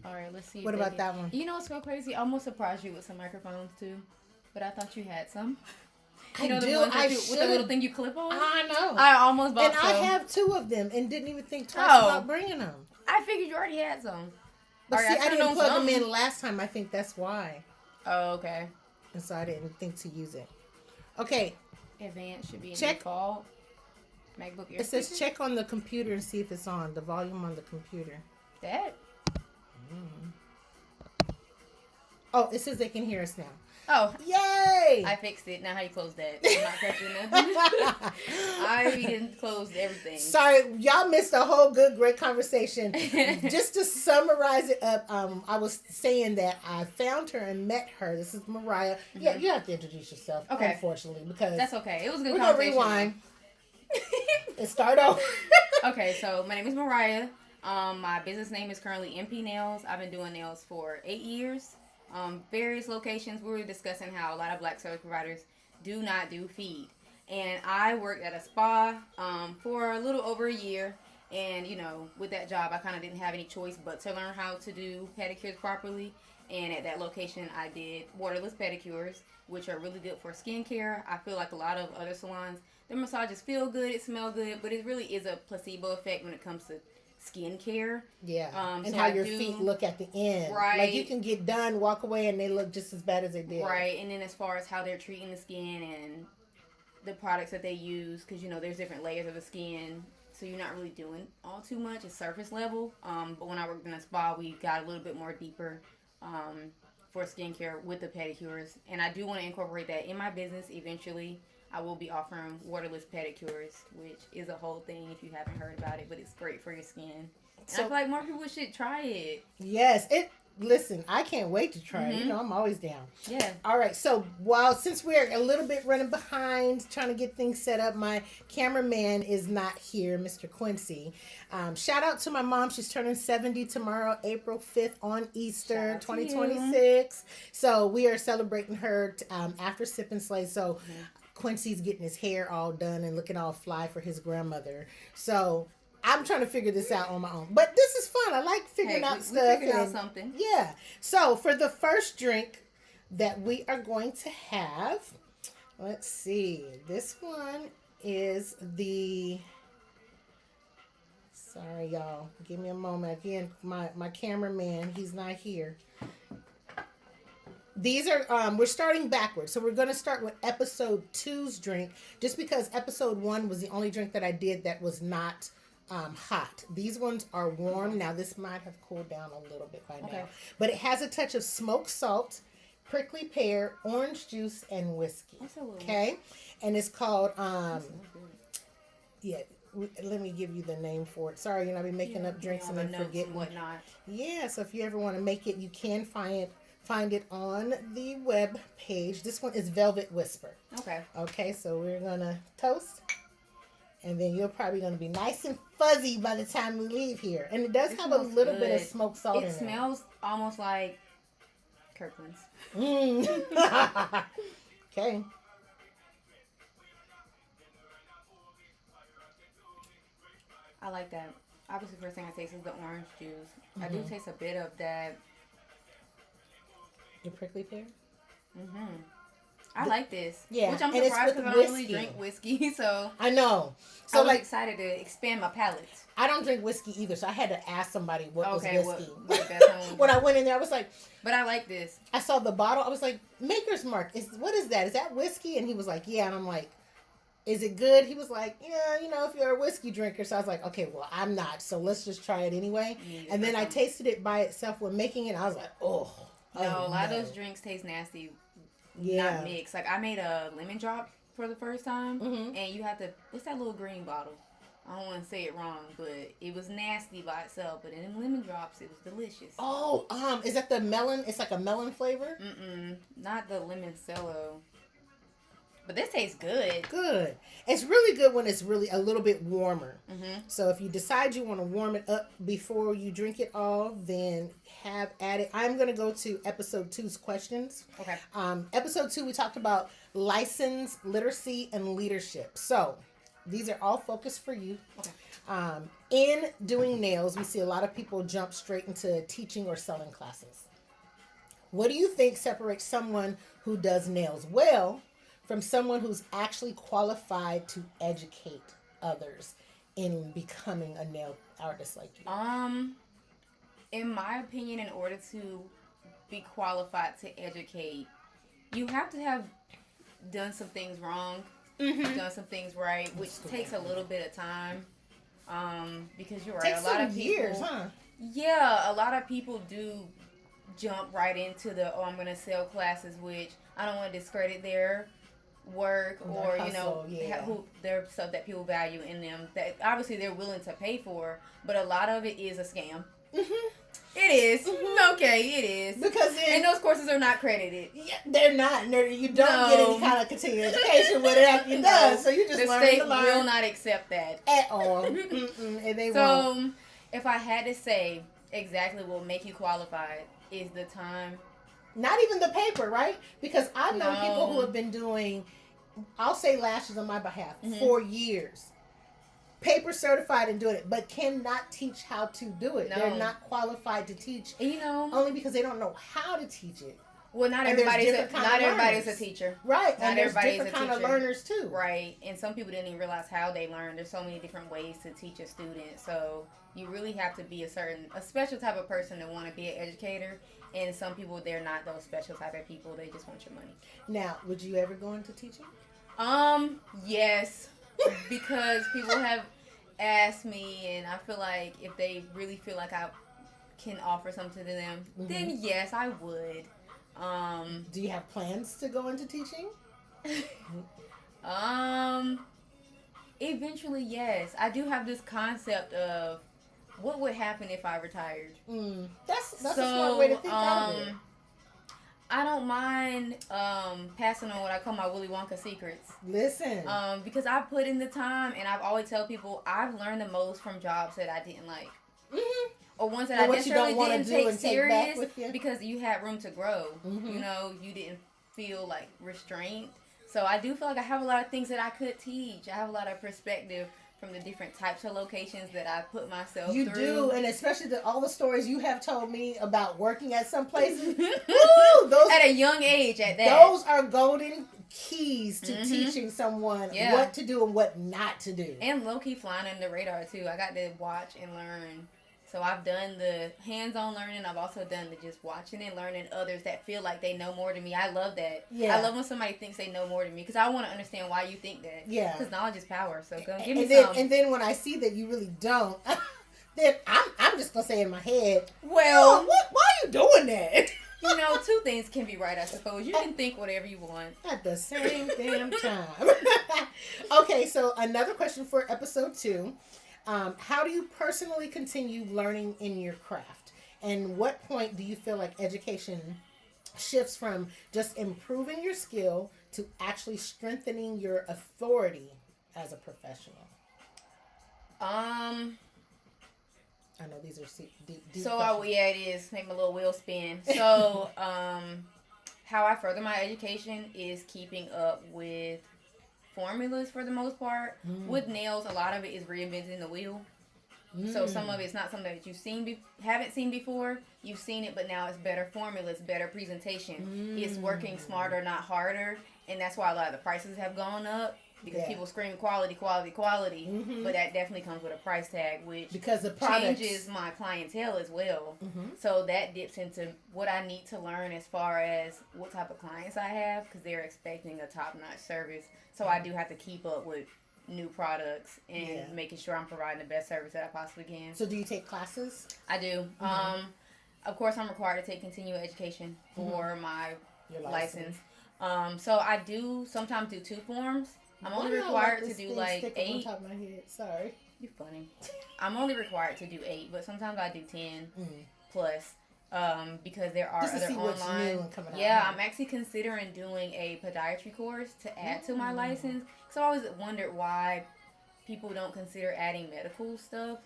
All right, let's see. What about that one? You know what's so crazy? I almost surprised you with some microphones too, but I thought you had some. You know, I do. the ones that with the little thing you clip on? I know. I almost bought some. And I have 2 of them and didn't even think twice about bringing them. I figured you already had some. But see, I didn't plug them in last time. I think that's why. Oh, okay. And so I didn't think to use it. Okay. Advanced should be in default. MacBook Air. It says check on the computer and see if it's on. The volume on the computer. That? Oh, it says they can hear us now. Oh. Yay! I fixed it. Now how you close that? I'm not touching nothing. I didn't close everything. Sorry, y'all missed a whole great conversation. Just to summarize it up, I was saying that I found her and met her. This is Mariah. Mm-hmm. Yeah, you have to introduce yourself, unfortunately, because... That's okay. It was a good We're conversation. going to rewind and start over. Okay, so my name is Mariah. My business name is currently MP Nails. I've been doing nails for 8 years. Various locations. We were discussing how a lot of black service providers do not do feed. And I worked at a spa for a little over a year. And, you know, with that job, I kind of didn't have any choice but to learn how to do pedicures properly. And at that location, I did waterless pedicures, which are really good for skincare. I feel like a lot of other salons, their massages feel good, it smells good, but it really is a placebo effect when it comes to skincare. Yeah. And so how your feet look at the end. Right. Like you can get done, walk away, and they look just as bad as they did. Right. And then as far as how they're treating the skin and the products that they use, because, you know, there's different layers of the skin. So you're not really doing all too much. It's surface level. But when I worked in a spa, we got a little bit more deeper for skincare with the pedicures. And I do want to incorporate that in my business eventually. I will be offering waterless pedicures, which is a whole thing if you haven't heard about it, but it's great for your skin. So I feel like more people should try it. Yes. Listen, I can't wait to try it. You know, I'm always down. Yeah. All right. So since we're a little bit running behind trying to get things set up, my cameraman is not here, Mr. Quincy. Shout out to my mom. She's turning 70 tomorrow, April 5th on Easter 2026. So we are celebrating her after Sip and Slay. So Quincy's getting his hair all done and looking all fly for his grandmother. So I'm trying to figure this out on my own. But this is fun. I like figuring out stuff. We figured out something. Yeah. So for the first drink that we are going to have, let's see. This one is the... Sorry, y'all. Give me a moment. Again, my cameraman, he's not here. These are, we're starting backwards. So we're going to start with episode 2's drink, just because episode 1 was the only drink that I did that was not hot. These ones are warm. Now, this might have cooled down a little bit by now. But it has a touch of smoked salt, prickly pear, orange juice, and whiskey. Okay? And it's called, let me give you the name for it. Sorry, I've been making up drinks and then forgetting. Whatnot. Yeah, so if you ever want to make it, you can find it on the web page. This one is Velvet Whisper. Okay, so we're going to toast. And then you're probably going to be nice and fuzzy by the time we leave here. And it does have a little bit of smoked salt in it. It smells almost like Kirkland's. Okay. I like that. Obviously, the first thing I taste is the orange juice. I do taste a bit of that. The prickly pear? I like this. Yeah. Which I'm surprised because I don't really drink whiskey, so. I know. So I was excited to expand my palate. I don't drink whiskey either, so I had to ask somebody what was whiskey. When I went in there, I was like. But I like this. I saw the bottle. I was like, Maker's Mark. What is that? Is that whiskey? And he was like, yeah. And I'm like, is it good? He was like, yeah, if you're a whiskey drinker. So I was like, okay, well, I'm not. So let's just try it anyway. And then I tasted it by itself when making it. And I was like, oh. No, a lot of those drinks taste nasty. Not mixed. Like, I made a lemon drop for the first time. And you have to, what's that little green bottle? I don't want to say it wrong, but it was nasty by itself. But in them lemon drops, it was delicious. Oh, is that the melon? It's like a melon flavor? Not the limoncello. But this tastes good. Good. It's really good when it's really a little bit warmer. So if you decide you want to warm it up before you drink it all, then have at it. I'm going to go to episode 2's questions. Okay. Episode 2, we talked about license, literacy, and leadership. So these are all focused for you. Okay. In doing nails, we see a lot of people jump straight into teaching or selling classes. What do you think separates someone who does nails well from someone who's actually qualified to educate others in becoming a nail artist like you? In my opinion, in order to be qualified to educate, you have to have done some things wrong, done some things right, which takes a little bit of time. Because you're right, Takes a lot some of people, years, huh? yeah, a lot of people do jump right into the I'm gonna sell classes, which I don't want to discredit their work or hustle, yeah. who their stuff that people value in them that obviously they're willing to pay for, but a lot of it is a scam. It is. Okay, it is. Because and those courses are not credited. Yeah, they're not. You don't get any kind of continuing education with it after you're done. So you just learn the to state learn. will not accept that At all. And they so, won't. if I had to say exactly what will make you qualified is the time. Not even the paper, right? Because I've known No. people who have been doing, I'll say lashes on my behalf, for years. Paper certified and doing it, but cannot teach how to do it. No. They're not qualified to teach. Only because they don't know how to teach it. Well, not And everybody's there's a teacher. Right. Not And there's everybody's different a kind of teacher. learners too. Right. And some people didn't even realize how they learn. There's so many different ways to teach a student. So you really have to be a special type of person to want to be an educator. And some people, they're not those special type of people. They just want your money. Now, would you ever go into teaching? Yes. Because people have asked me, and I feel like if they really feel like I can offer something to them, then yes, I would. Do you have plans to go into teaching? Eventually, yes. I do have this concept of what would happen if I retired. That's a smart way to think of it. I don't mind passing on what I call my Willy Wonka secrets. Listen. Because I put in the time, and I've always tell people I've learned the most from jobs that I didn't like. Or ones that I necessarily didn't take serious because you had room to grow. You know, you didn't feel like restraint. So I do feel like I have a lot of things that I could teach. I have a lot of perspective from the different types of locations that I put myself through. You do, and especially all the stories you have told me about working at some places. Those, at a young age at that. Those are golden keys to teaching someone what to do and what not to do. And low-key flying under the radar, too. I got to watch and learn. So I've done the hands-on learning. I've also done the just watching and learning others that feel like they know more than me. I love that. Yeah. I love when somebody thinks they know more than me because I want to understand why you think that. Yeah. Because knowledge is power. So go give me some. And then when I see that you really don't, then I'm just going to say in my head, well, why are you doing that? You know, two things can be right, I suppose. You can think whatever you want. At the same damn time. Okay, so another question for episode 2. How do you personally continue learning in your craft? And what point do you feel like education shifts from just improving your skill to actually strengthening your authority as a professional? I know these are deep so it is. Make my little wheel spin. So, how I further my education is keeping up with formulas for the most part. With nails, a lot of it is reinventing the wheel. So some of it's not something that you've haven't seen before. You've seen it, but now it's better formulas, better presentation. It's working smarter, not harder, and that's why a lot of the prices have gone up because people scream quality, quality, quality. But that definitely comes with a price tag, which because the changes my clientele as well. So that dips into what I need to learn as far as what type of clients I have because they're expecting a top-notch service. So I do have to keep up with new products and making sure I'm providing the best service that I possibly can. So do you take classes? I do. Of course, I'm required to take continuing education for my license. So I do sometimes do 2 forms. I'm only required to do like 8. On top of my head. Sorry. You're funny. I'm only required to do 8, but sometimes I do 10 plus. Because there are other online. I'm actually considering doing a podiatry course to add to my license. So I always wondered why people don't consider adding medical stuff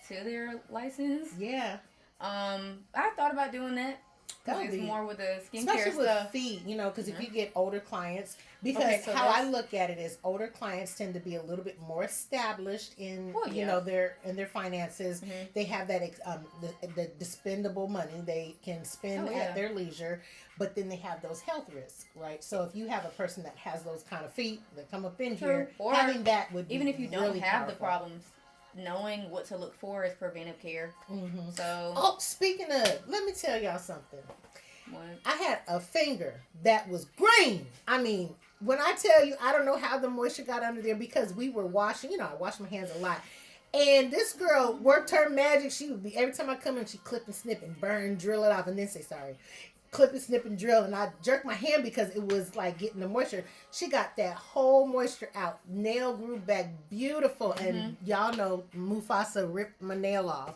to their license. Yeah. I thought about doing that. Because it's more with the skincare especially with stuff. feet, because if you get older clients, because Okay, so how I look at it is older clients tend to be a little bit more established in their finances. They have that the dispendable money they can spend at their leisure, but then they have those health risks, right? So if you have a person that has those kind of feet that come up in here, or having that would be even if you don't really have powerful. the problems, knowing what to look for is preventive care. So, speaking of, let me tell y'all something. What? I had a finger that was green. I mean, when I tell you, I don't know how the moisture got under there because we were washing. I wash my hands a lot. And this girl worked her magic. She would be, every time I come in, she'd clip and snip and burn, drill it off, and then say sorry. Clip and snip and drill, and I jerked my hand because it was like getting the moisture. She got that whole moisture out. Nail grew back beautiful, and y'all know Mufasa ripped my nail off.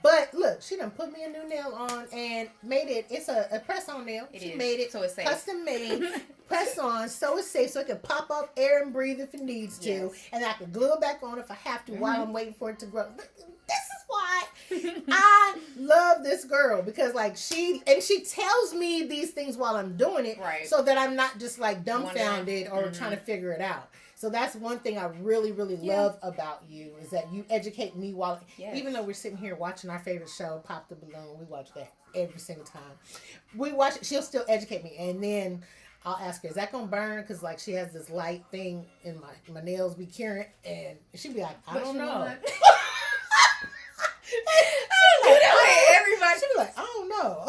But look, she done put me a new nail on and made it. It's a press-on nail. She made it so it's safe. Custom made, press on, so it's safe, so it can pop up air and breathe if it needs to, and I can glue it back on if I have to while I'm waiting for it to grow. This is why I love this girl, because like she tells me these things while I'm doing it, so that I'm not just like dumbfounded or trying to figure it out. So that's one thing I really, really love about you, is that you educate me while, even though we're sitting here watching our favorite show, Pop the Balloon, we watch that every single time. We watch it, she'll still educate me, and then I'll ask her, is that gonna burn? Because like she has this light thing in my nails be curing, and she'll be like, I don't know. Everybody she'd be like, I don't know.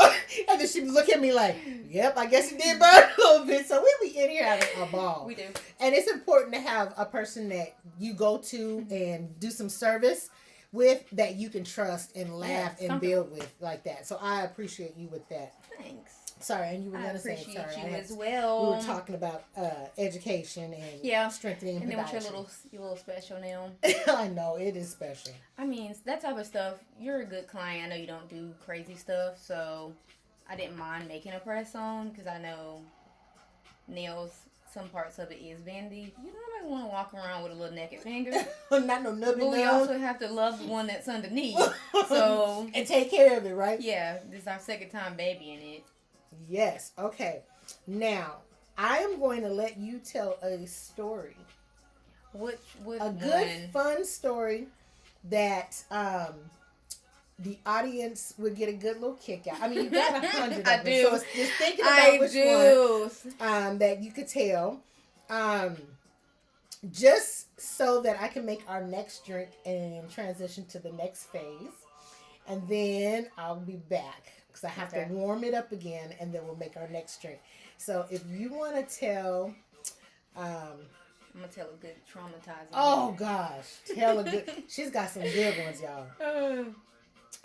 And then she'd look at me like, yep, I guess it did burn a little bit. So we be in here having a ball. We do. And it's important to have a person that you go to and do some service with, that you can trust and laugh and build with like that. So I appreciate you with that. Thanks. Sorry, and you were going to say, sorry. I you as well. We were talking about education and strengthening. And then with your little special nail. I know, it is special. I mean, that type of stuff, you're a good client. I know you don't do crazy stuff, so I didn't mind making a press on, because I know nails, some parts of it is bendy. You don't want to walk around with a little naked finger. Not no nubby. But we also have to love the one that's underneath. So and take care of it, right? Yeah, this is our second time babying it. Yes. Okay. Now, I am going to let you tell a story. What a good, fun story that the audience would get a good little kick out. I mean, you got 100 of them. do. So it's just thinking about which one that you could tell. Just so that I can make our next drink and transition to the next phase. And then I'll be back, because I have to warm it up again, and then we'll make our next drink. So if you want to tell... I'm going to tell a good traumatizing Oh, gosh. Tell a good... She's got some good ones, y'all.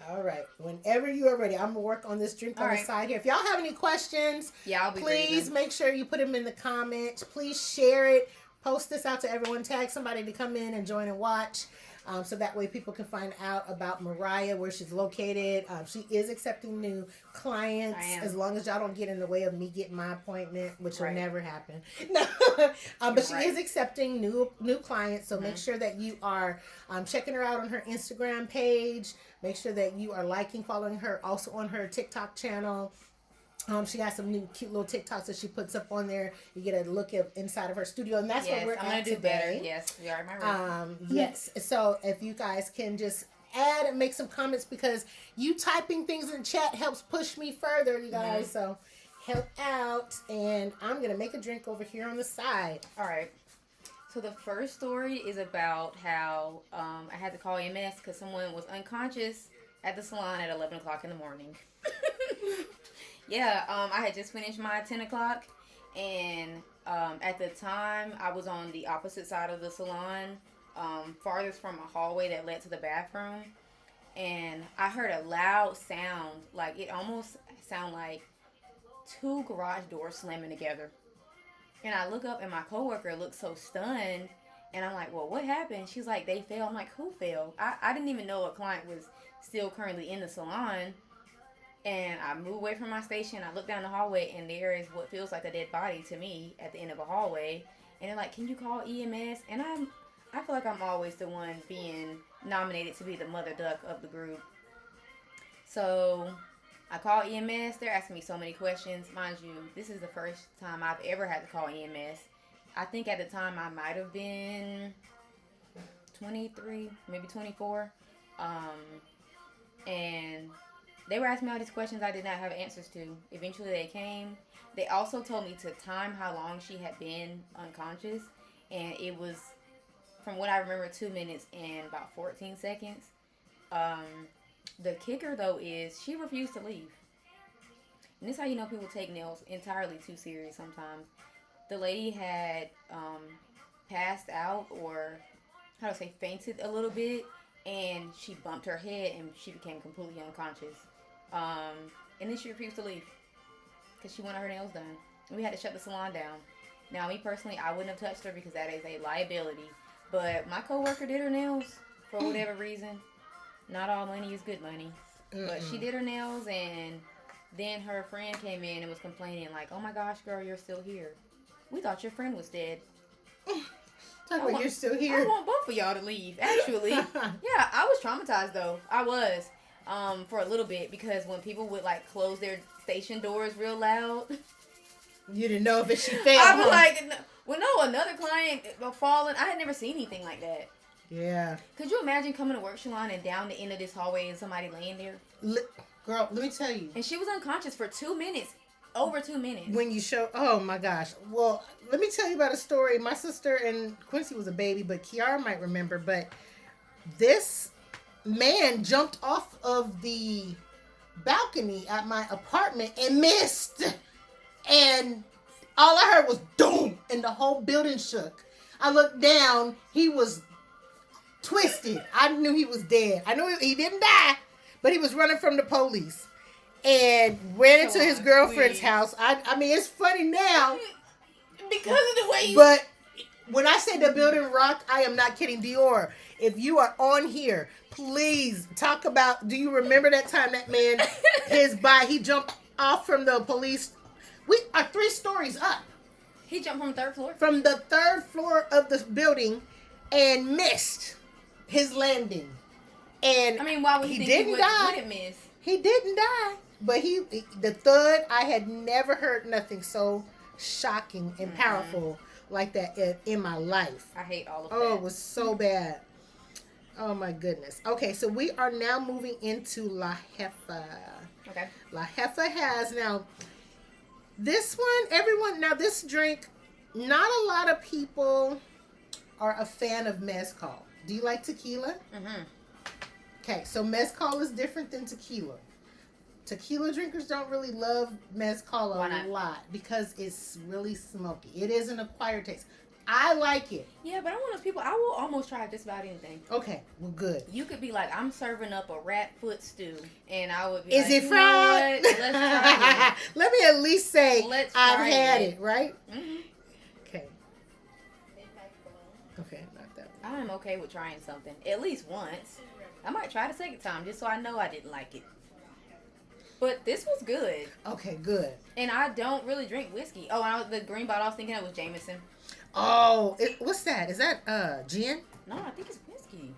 All right. Whenever you are ready, I'm going to work on this drink on the side here. If y'all have any questions, please make sure you put them in the comments. Please share it. Post this out to everyone. Tag somebody to come in and join and watch. So that way people can find out about Mariah, where she's located. She is accepting new clients, as long as y'all don't get in the way of me getting my appointment, which will never happen. No, but she is accepting new clients. So make sure that you are checking her out on her Instagram page. Make sure that you are following her also on her TikTok channel. She got some new cute little TikToks that she puts up on there. You get a look at inside of her studio, and that's what we're at today. Better. Yes, we are in my room. Yes. So if you guys can just add and make some comments, because you typing things in chat helps push me further, you guys. So help out, and I'm gonna make a drink over here on the side. All right. So the first story is about how I had to call EMS because someone was unconscious at the salon at 11 o'clock in the morning. I had just finished my 10 o'clock, and at the time, I was on the opposite side of the salon, farthest from a hallway that led to the bathroom, and I heard a loud sound, like it almost sounded like two garage doors slamming together. And I look up, and my coworker looks so stunned, and I'm like, well, what happened? She's like, they fell. I'm like, who fell? I didn't even know a client was still currently in the salon. And I move away from my station. I look down the hallway, and there is what feels like a dead body to me at the end of a hallway. And they're like, can you call EMS? And I feel like I'm always the one being nominated to be the mother duck of the group. So I called EMS. They're asking me so many questions. Mind you, this is the first time I've ever had to call EMS. I think at the time I might have been 23, maybe 24. And they were asking me all these questions I did not have answers to. Eventually they came. They also told me to time how long she had been unconscious. And it was, from what I remember, 2 minutes and about 14 seconds. The kicker, though, is she refused to leave. And this is how you know people take nails entirely too serious sometimes. The lady had passed out, or, how to say, fainted a little bit. And she bumped her head and she became completely unconscious. And then she refused to leave because she wanted her nails done. And we had to shut the salon down. Now, me personally, I wouldn't have touched her because that is a liability. But my coworker did her nails for whatever reason. Not all money is good money. But she did her nails, and then her friend came in and was complaining like, "Oh my gosh, girl, you're still here. We thought your friend was dead." You're still here. I want both of y'all to leave, actually. Yeah, I was traumatized, though. I was. For a little bit, because when people would, like, close their station doors real loud. You didn't know if she fell. I was like, well, no, another client falling. I had never seen anything like that. Yeah. Could you imagine coming to work, Shalon, and down the end of this hallway and somebody laying there? Girl, let me tell you. And she was unconscious for 2 minutes. Over 2 minutes. When you show, oh my gosh. Well, let me tell you about a story. My sister and Quincy was a baby, but Kiara might remember. But this man jumped off of the balcony at my apartment and missed. And all I heard was doom, and the whole building shook. I looked down. He was twisted. I knew he was dead. I knew he didn't die, but he was running from the police. And ran into his girlfriend's house. I mean, it's funny now. Because of the way you... But when I say the building rocked, I am not kidding. Dior, if you are on here, please talk about, do you remember that time that man, he jumped off from the police? We are 3 stories up. He jumped from the 3rd floor? From the 3rd floor of the building and missed his landing. And I mean, why would he think he wouldn't miss? He didn't die. But the thud, I had never heard nothing so shocking and powerful like that in my life. I hate all of that. Oh, it was so bad. Oh my goodness. Okay, so we are now moving into La Jefa. Okay. La Jefa has now this drink, not a lot of people are a fan of mezcal. Do you like tequila? Mm-hmm. Okay, so mezcal is different than tequila. Tequila drinkers don't really love mezcal a lot because it's really smoky. It is an acquired taste. I like it. Yeah, but I'm one of those people, I will almost try just about anything. Okay, well, good. You could be like, I'm serving up a rat foot stew, and I would be is it fried? Let's try it. Let me at least say I've had it, right? Mm-hmm. Okay. Okay, not that one. I'm okay with trying something at least once. I might try the second time just so I know I didn't like it. But this was good. Okay, good. And I don't really drink whiskey. Oh, the green bottle I was thinking it was Jameson. Oh, what's that? Is that gin? No, I think it's whiskey.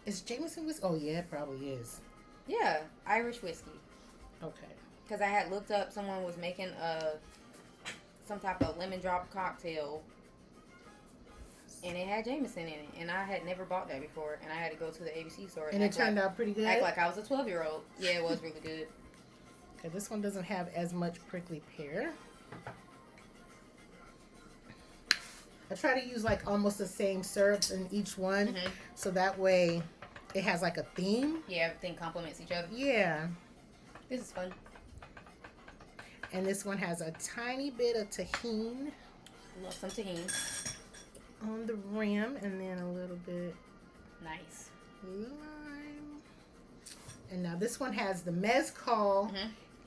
Is Jameson whiskey? Oh, yeah, it probably is. Yeah, Irish whiskey. Okay. Because I had looked up, someone was making some type of lemon drop cocktail. And it had Jameson in it. And I had never bought that before. And I had to go to the ABC store. And it turned out pretty good? Act like I was a 12-year-old. Yeah, it was really good. Okay, this one doesn't have as much prickly pear. I try to use like almost the same syrups in each one. Mm-hmm. So that way it has like a theme. Yeah, everything complements each other. Yeah. This is fun. And this one has a tiny bit of tahini. Love some tahini. On the rim, and then a little bit. Nice. Lime. And now this one has the mezcal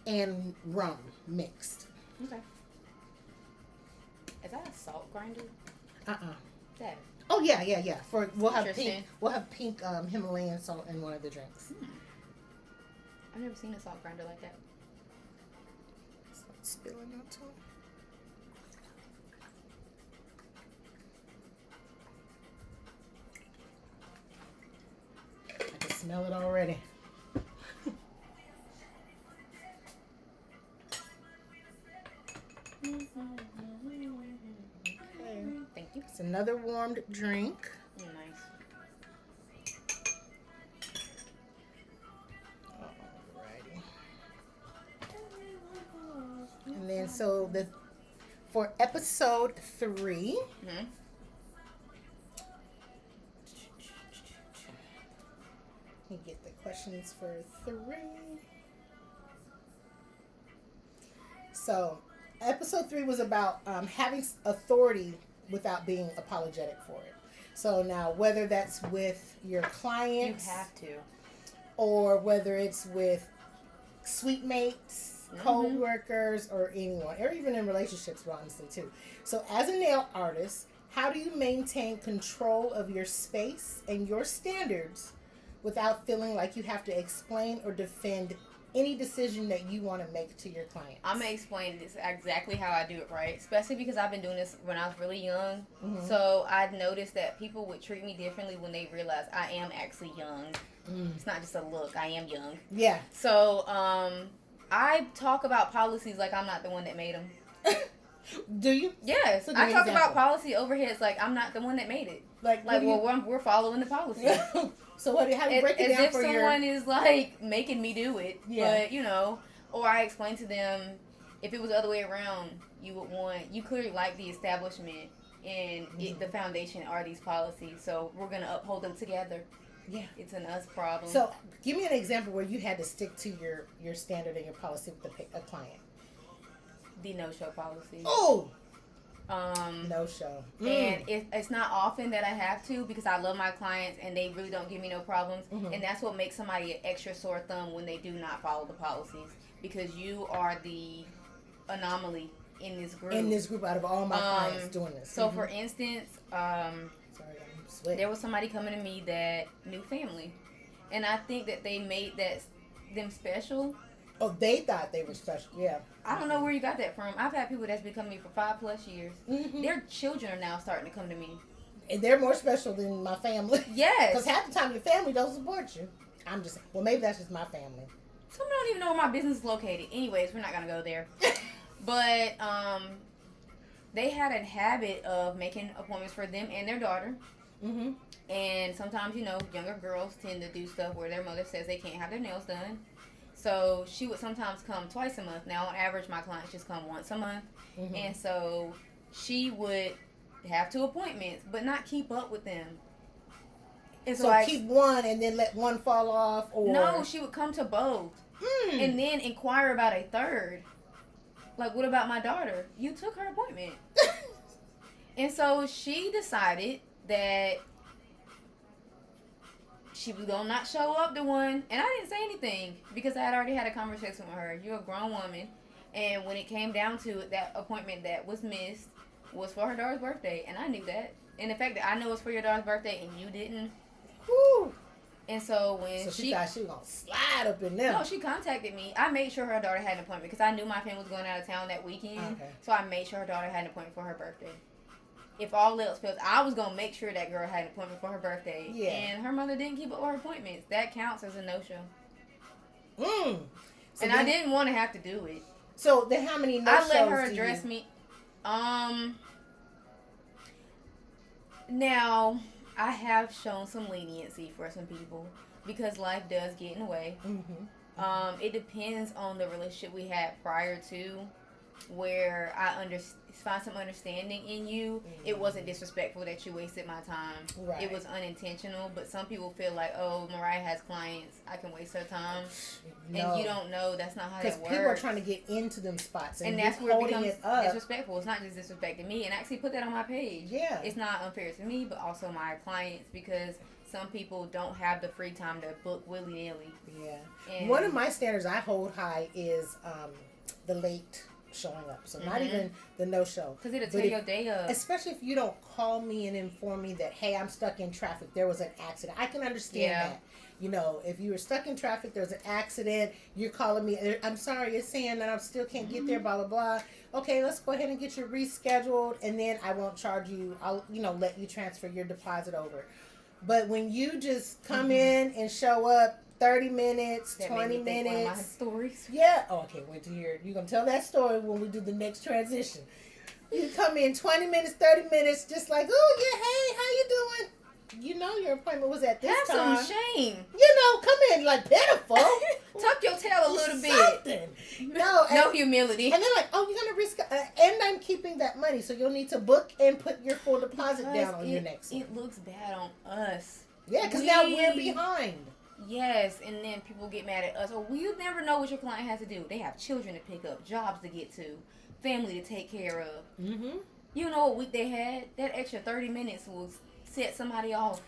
and rum mixed. Okay. Is that a salt grinder? That. Oh yeah. We'll have pink Himalayan salt in one of the drinks. I've never seen a salt grinder like that. It's like spilling out to it. I can smell it already. Okay. Thank you. It's another warmed drink. Nice. Alrighty. And then for episode 3. Mm-hmm. Let me get the questions for 3. So, episode 3 was about having authority without being apologetic for it. So now, whether that's with your clients, You have to. or whether it's with suite mates, co-workers, or anyone, or even in relationships, honestly, too. So, as a nail artist, how do you maintain control of your space and your standards without feeling like you have to explain or defend any decision that you want to make to your clients? I'm going to explain this exactly how I do it, right? Especially because I've been doing this when I was really young. Mm-hmm. So I've noticed that people would treat me differently when they realize I am actually young. It's not just a look. I am young. Yeah. So I talk about policies like I'm not the one that made them. Do you? Yes. So I talk example. about policy overheads like I'm not the one that made it. We're following the policy. So how do you break it down if for someone is like making me do it, Yeah. but or I explain to them, if it was the other way around, you clearly like the establishment and the foundation are these policies, so we're gonna uphold them together. Yeah, it's an us problem. So give me an example where you had to stick to your standard and your policy with a client. The no-show policy. Oh. No show. And it's not often that I have to, because I love my clients and they really don't give me no problems. And that's what makes somebody an extra sore thumb when they do not follow the policies, because you are the anomaly in this group. Out of all my clients doing this. So for instance, there was somebody coming to me that knew family, and I think that they made them special. Oh, they thought they were special. Yeah. I don't know where you got that from. I've had people that's been coming to me for 5+ years. Their children are now starting to come to me. And they're more special than my family. Yes. Because half the time your family don't support you. I'm just, well, maybe that's just my family. Some don't even know where my business is located. Anyways, we're not going to go there. But they had a habit of making appointments for them and their daughter. And sometimes, younger girls tend to do stuff where their mother says they can't have their nails done. So she would sometimes come twice a month. Now, on average, my clients just come once a month. And so she would have 2 appointments, but not keep up with them. And so keep one and then let one fall off? Or no, she would come to both. And then inquire about a third. Like, what about my daughter? You took her appointment. And so she decided that she was going to not show up to one. And I didn't say anything because I had already had a conversation with her. You're a grown woman. And when it came down to it, that appointment that was missed was for her daughter's birthday. And I knew that. And the fact that I know it's for your daughter's birthday and you didn't. Woo. And so when she thought she was going to slide up in there. No, she contacted me. I made sure her daughter had an appointment because I knew my family was going out of town that weekend. Okay. So I made sure her daughter had an appointment for her birthday. If all else fails, I was going to make sure that girl had an appointment for her birthday. Yeah. And her mother didn't keep up with her appointments. That counts as a no-show. So and I didn't want to have to do it. So then how many no-shows I let her address me. Now, I have shown some leniency for some people because life does get in the way. It depends on the relationship we had prior to, where I find some understanding in you. It wasn't disrespectful that you wasted my time. Right. It was unintentional, but some people feel like, oh, Mariah has clients, I can waste her time. No. And you don't know that's not how that works. Because people are trying to get into them spots. And that's where it becomes up. disrespectful. It's not just disrespecting me. And I actually put that on my page. Yeah. It's not unfair to me, but also my clients, because some people don't have the free time to book willy-nilly. Yeah. And one of my standards I hold high is the late showing up. So not even the no-show. Because it'll tear your day up. Especially if you don't call me and inform me that, hey, I'm stuck in traffic. There was an accident. I can understand that. If you were stuck in traffic, there's an accident, you're calling me, I'm sorry, it's saying that I still can't get there, blah, blah, blah. Okay, let's go ahead and get you rescheduled, and then I won't charge you. I'll, let you transfer your deposit over. But when you just come in and show up 30 minutes, That 20 made me think one of my minutes. stories. Yeah. Oh, okay, wait to hear. You're going to tell that story when we do the next transition. You come in 20 minutes, 30 minutes, just like, oh, yeah, hey, how you doing? You know your appointment was at this Have time. some shame. You know, come in like pitiful. Tuck your tail a little bit. Something. No, No humility. And they're like, oh, you're going to risk, and I'm keeping that money, so you'll need to book and put your full deposit down on your next one. It looks bad on us. Yeah, because now we're behind. Yes, and then people get mad at us. Oh, well, you never know what your client has to do. They have children to pick up, jobs to get to, family to take care of. Mm-hmm. You know what week they had? That extra 30 minutes will set somebody off.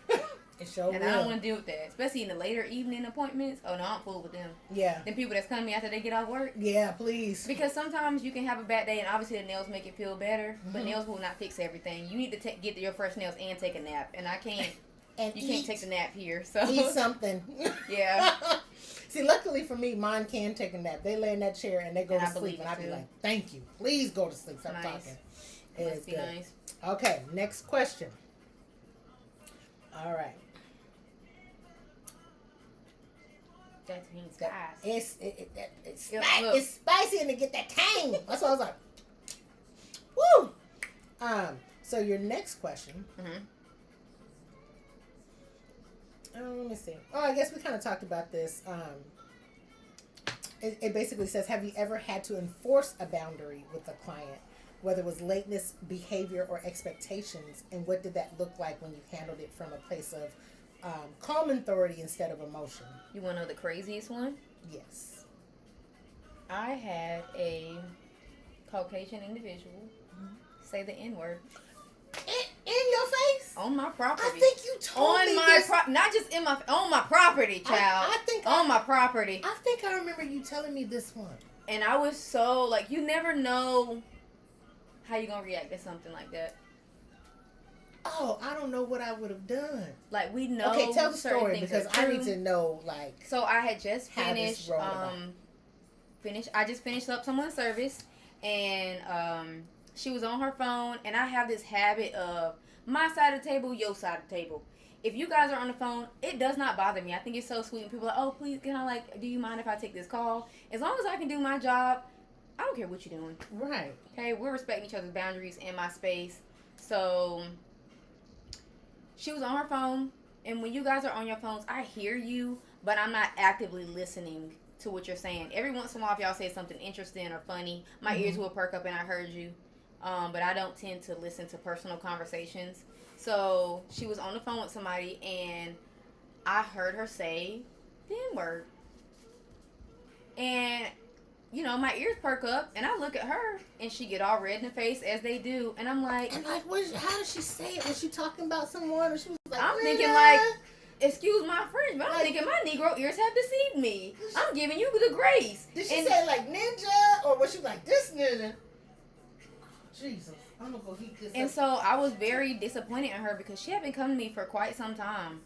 It sure And will. I don't want to deal with that. Especially in the later evening appointments. Oh, no, I'm full with them. Yeah. Then people that's coming after they get off work. Yeah, please. Because sometimes you can have a bad day, and obviously the nails make it feel better. But nails will not fix everything. You need to get your fresh nails and take a nap. And I can't. And You can't take the nap here. So Eat something. Yeah. See, luckily for me, mine can take a nap. They lay in that chair and they go And to I sleep. believe And it I be too. like, thank you. Please go to sleep. Stop Nice. talking. It Must is be good. nice. Okay, next question. All right. That means guys. It's Yeah, spicy. look. It's spicy and to get that tang. That's what I was like. Woo! So your next question. Mm-hmm. Let me see. Oh, I guess we kind of talked about this. It basically says, have you ever had to enforce a boundary with a client, whether it was lateness, behavior, or expectations, and what did that look like when you handled it from a place of calm authority instead of emotion? You want to know the craziest one? Yes. I had a Caucasian individual say the N-word In your face? on my property. I think you told me this. Not just on my property, child. I think on my property. I think I remember you telling me this one. And I was so like, you never know how you gonna react to something like that. Oh, I don't know what I would have done. Like, we know. Okay, tell the certain story things because are I need true. to know, like. So I had just how this finished. rolled about. I just finished up someone's service, and she was on her phone, and I have this habit of my side of the table, your side of the table. If you guys are on the phone, it does not bother me. I think it's so sweet when people are like, oh, please, can I, like, do you mind if I take this call? As long as I can do my job, I don't care what you're doing. Right. Okay, we're respecting each other's boundaries and my space. So she was on her phone, and when you guys are on your phones, I hear you, but I'm not actively listening to what you're saying. Every once in a while, if y'all say something interesting or funny, my ears will perk up and I heard you. But I don't tend to listen to personal conversations. So she was on the phone with somebody, and I heard her say the N-word. And, you know, my ears perk up, and I look at her, and she get all red in the face, as they do. And I'm like... And, like, how did she say it? Was she talking about someone? Or she was like, I'm thinking, "Nigga." like, excuse my French, but I'm Like- thinking my Negro ears have deceived me. I'm giving you the grace. Did she And- say, like, ninja? Or was she like, this ninja? Jesus. I'm going to go heat this And up. so I was very disappointed in her because she had been coming to me for quite some time.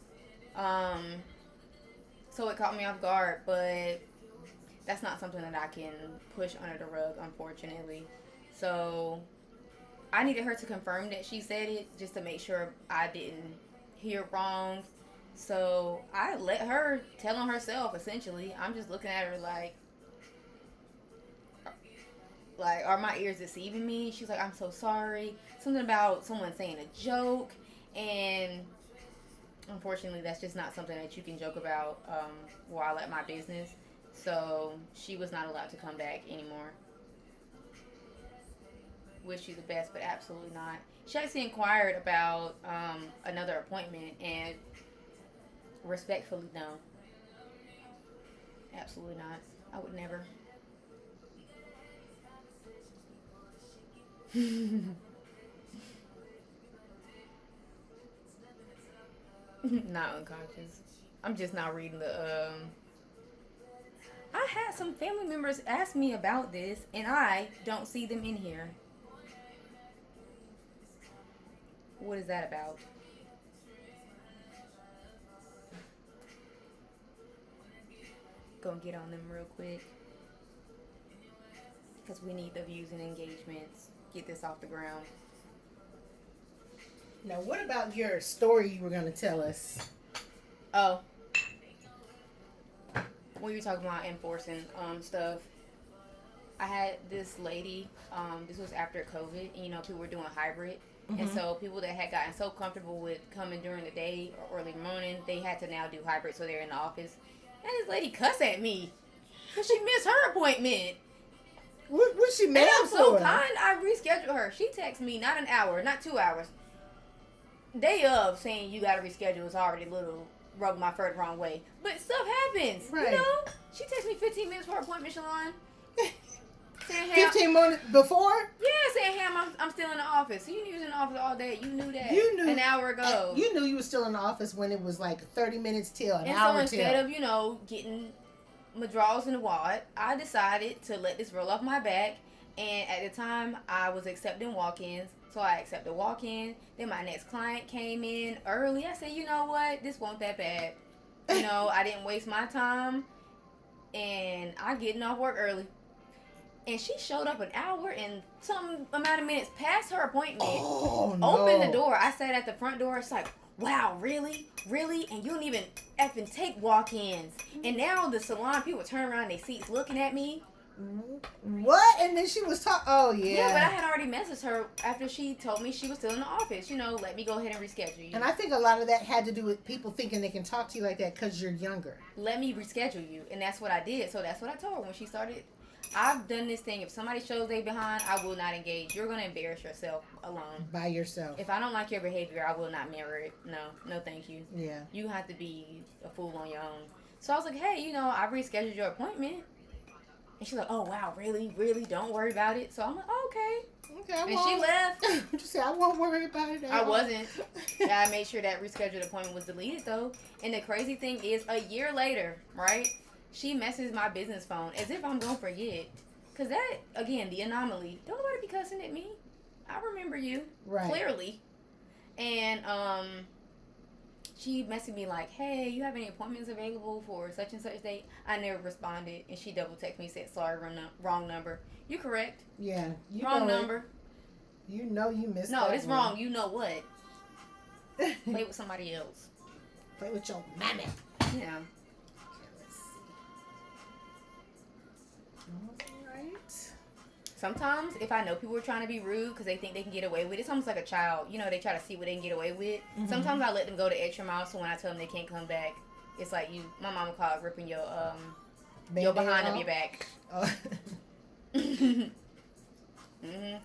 So it caught me off guard, but that's not something that I can push under the rug, unfortunately. So I needed her to confirm that she said it just to make sure I didn't hear it wrong. So I let her tell on herself, essentially. I'm just looking at her like, are my ears deceiving me? She's like, I'm so sorry. Something about someone saying a joke. And unfortunately, that's just not something that you can joke about while at my business. So she was not allowed to come back anymore. Wish you the best, but absolutely not. She actually inquired about another appointment, and respectfully, no. Absolutely not. I would never. Not unconscious. I'm just not reading the I had some family members ask me about this, and I don't see them in here. What is that about? Gonna get on them real quick, because we need the views and engagements. Get this off the ground. Now, what about your story you were going to tell us? Oh. when you're talking about enforcing stuff, I had this lady, this was after COVID, and people were doing hybrid. Mm-hmm. And so people that had gotten so comfortable with coming during the day or early morning, they had to now do hybrid, so they're in the office. And this lady cussed at me because she missed her appointment. What she mad for? I'm so for? kind, I rescheduled her. She texted me not an hour, not 2 hours. Day of saying you got to reschedule is already a little rubbing my fur the wrong way. But stuff happens, right. She texted me 15 minutes for her appointment, Shalon. Saying, hey, 15 minutes before? Yeah, saying, hey, I'm still in the office. So you knew you was in the office all day. You knew that an hour ago. You knew you were still in the office when it was like 30 minutes till, an hour till. And so instead of, getting my drawers in the wad, I decided to let this roll off my back. And at the time, I was accepting walk-ins. So I accepted walk-in. Then my next client came in early. I said, you know what? This won't that bad. I didn't waste my time. And I getting off work early. And she showed up an hour and some amount of minutes past her appointment. Oh, no. Opened the door. I sat at the front door. It's like, wow, really? Really? And you don't even effing take walk-ins. And now the salon people turn around in their seats looking at me. What? And then she was talking. Oh, yeah. Yeah, but I had already messaged her after she told me she was still in the office. Let me go ahead and reschedule you. And I think a lot of that had to do with people thinking they can talk to you like that because you're younger. Let me reschedule you. And that's what I did. So that's what I told her when she started. I've done this thing. If somebody shows they behind, I will not engage. You're going to embarrass yourself alone. By yourself. If I don't like your behavior, I will not mirror it. No, thank you. Yeah. You have to be a fool on your own. So I was like, hey, I rescheduled your appointment. And she's like, oh, wow, really? Really? Don't worry about it. So I'm like, oh, okay. Okay, and she left. She said, I won't worry about it. I wasn't. Yeah, I made sure that rescheduled appointment was deleted, though. And the crazy thing is, a year later, right? She messages my business phone as if I'm going to forget. Because that, again, the anomaly. Don't nobody be cussing at me. I remember you. Right. Clearly. And she messaged me like, hey, you have any appointments available for such and such date? I never responded. And she double texted me, said, sorry, wrong number. You correct. Yeah. Wrong number. You know you missed No, that it's one. wrong. You know what? Play with somebody else. Play with your mammy. Yeah. Alright. Sometimes, if I know people are trying to be rude because they think they can get away with it, it's almost like a child. They try to see what they can get away with. Mm-hmm. Sometimes I let them go the extra mile, so when I tell them they can't come back, it's like my mama called ripping your behind up your back. Oh. Because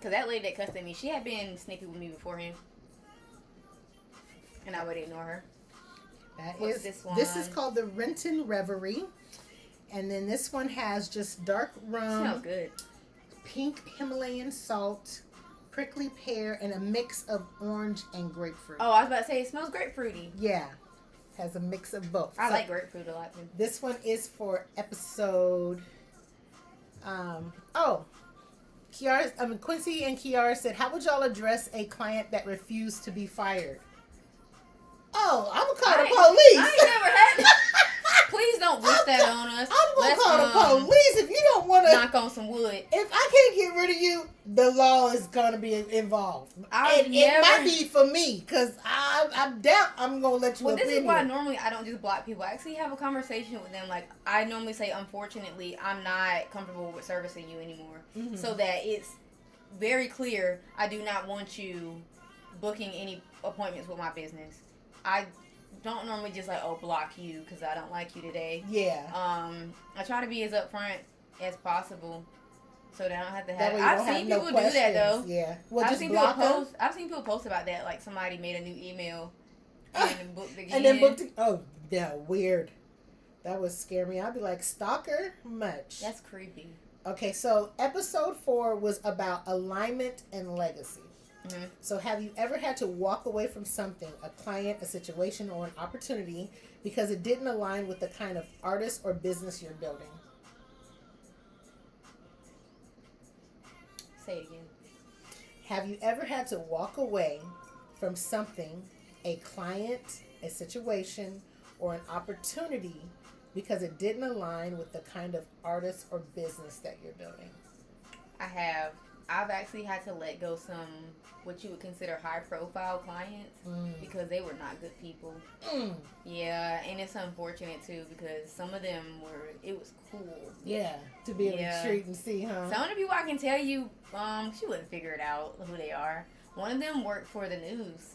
that lady that cussed at me, she had been snippy with me beforehand. And I would ignore her. This is called the Renton Reverie. And then this one has just dark rum. Smells good. Pink Himalayan salt, prickly pear, and a mix of orange and grapefruit. Oh, I was about to say, it smells grapefruity. Yeah. Has a mix of both. I like grapefruit a lot too. This one is for episode... Quincy and Kiara said, how would y'all address a client that refused to be fired? Oh, I'm going to call the police. I ain't never had Please don't wish that on us. I'm going to call the police if you don't want to knock on some wood. If I can't get rid of you, the law is going to be involved. It might be for me because I doubt I'm going to let you. Well, this is why normally I don't just block people. I actually have a conversation with them. Like, I normally say, unfortunately, I'm not comfortable with servicing you anymore. Mm-hmm. So that it's very clear I do not want you booking any appointments with my business. I don't normally just block you because I don't like you today. Yeah. I try to be as upfront as possible so that I don't have to have. I've seen people do that though. Yeah. Well, I've seen people post about that. Like somebody made a new email and then booked again. And then booked. Oh, yeah, weird. That would scare me. I'd be like, stalker much. That's creepy. Okay, so episode 4 was about alignment and legacy. Mm-hmm. So have you ever had to walk away from something, a client, a situation, or an opportunity because it didn't align with the kind of artist or business you're building? Say it again. Have you ever had to walk away from something, a client, a situation, or an opportunity because it didn't align with the kind of artist or business that you're building? I have. I've actually had to let go some what you would consider high profile clients because they were not good people. Yeah, and it's unfortunate too because some of them it was cool. Yeah, to be able to treat and see, huh? Some of the people I can tell you, she wouldn't figure it out who they are. One of them worked for the news.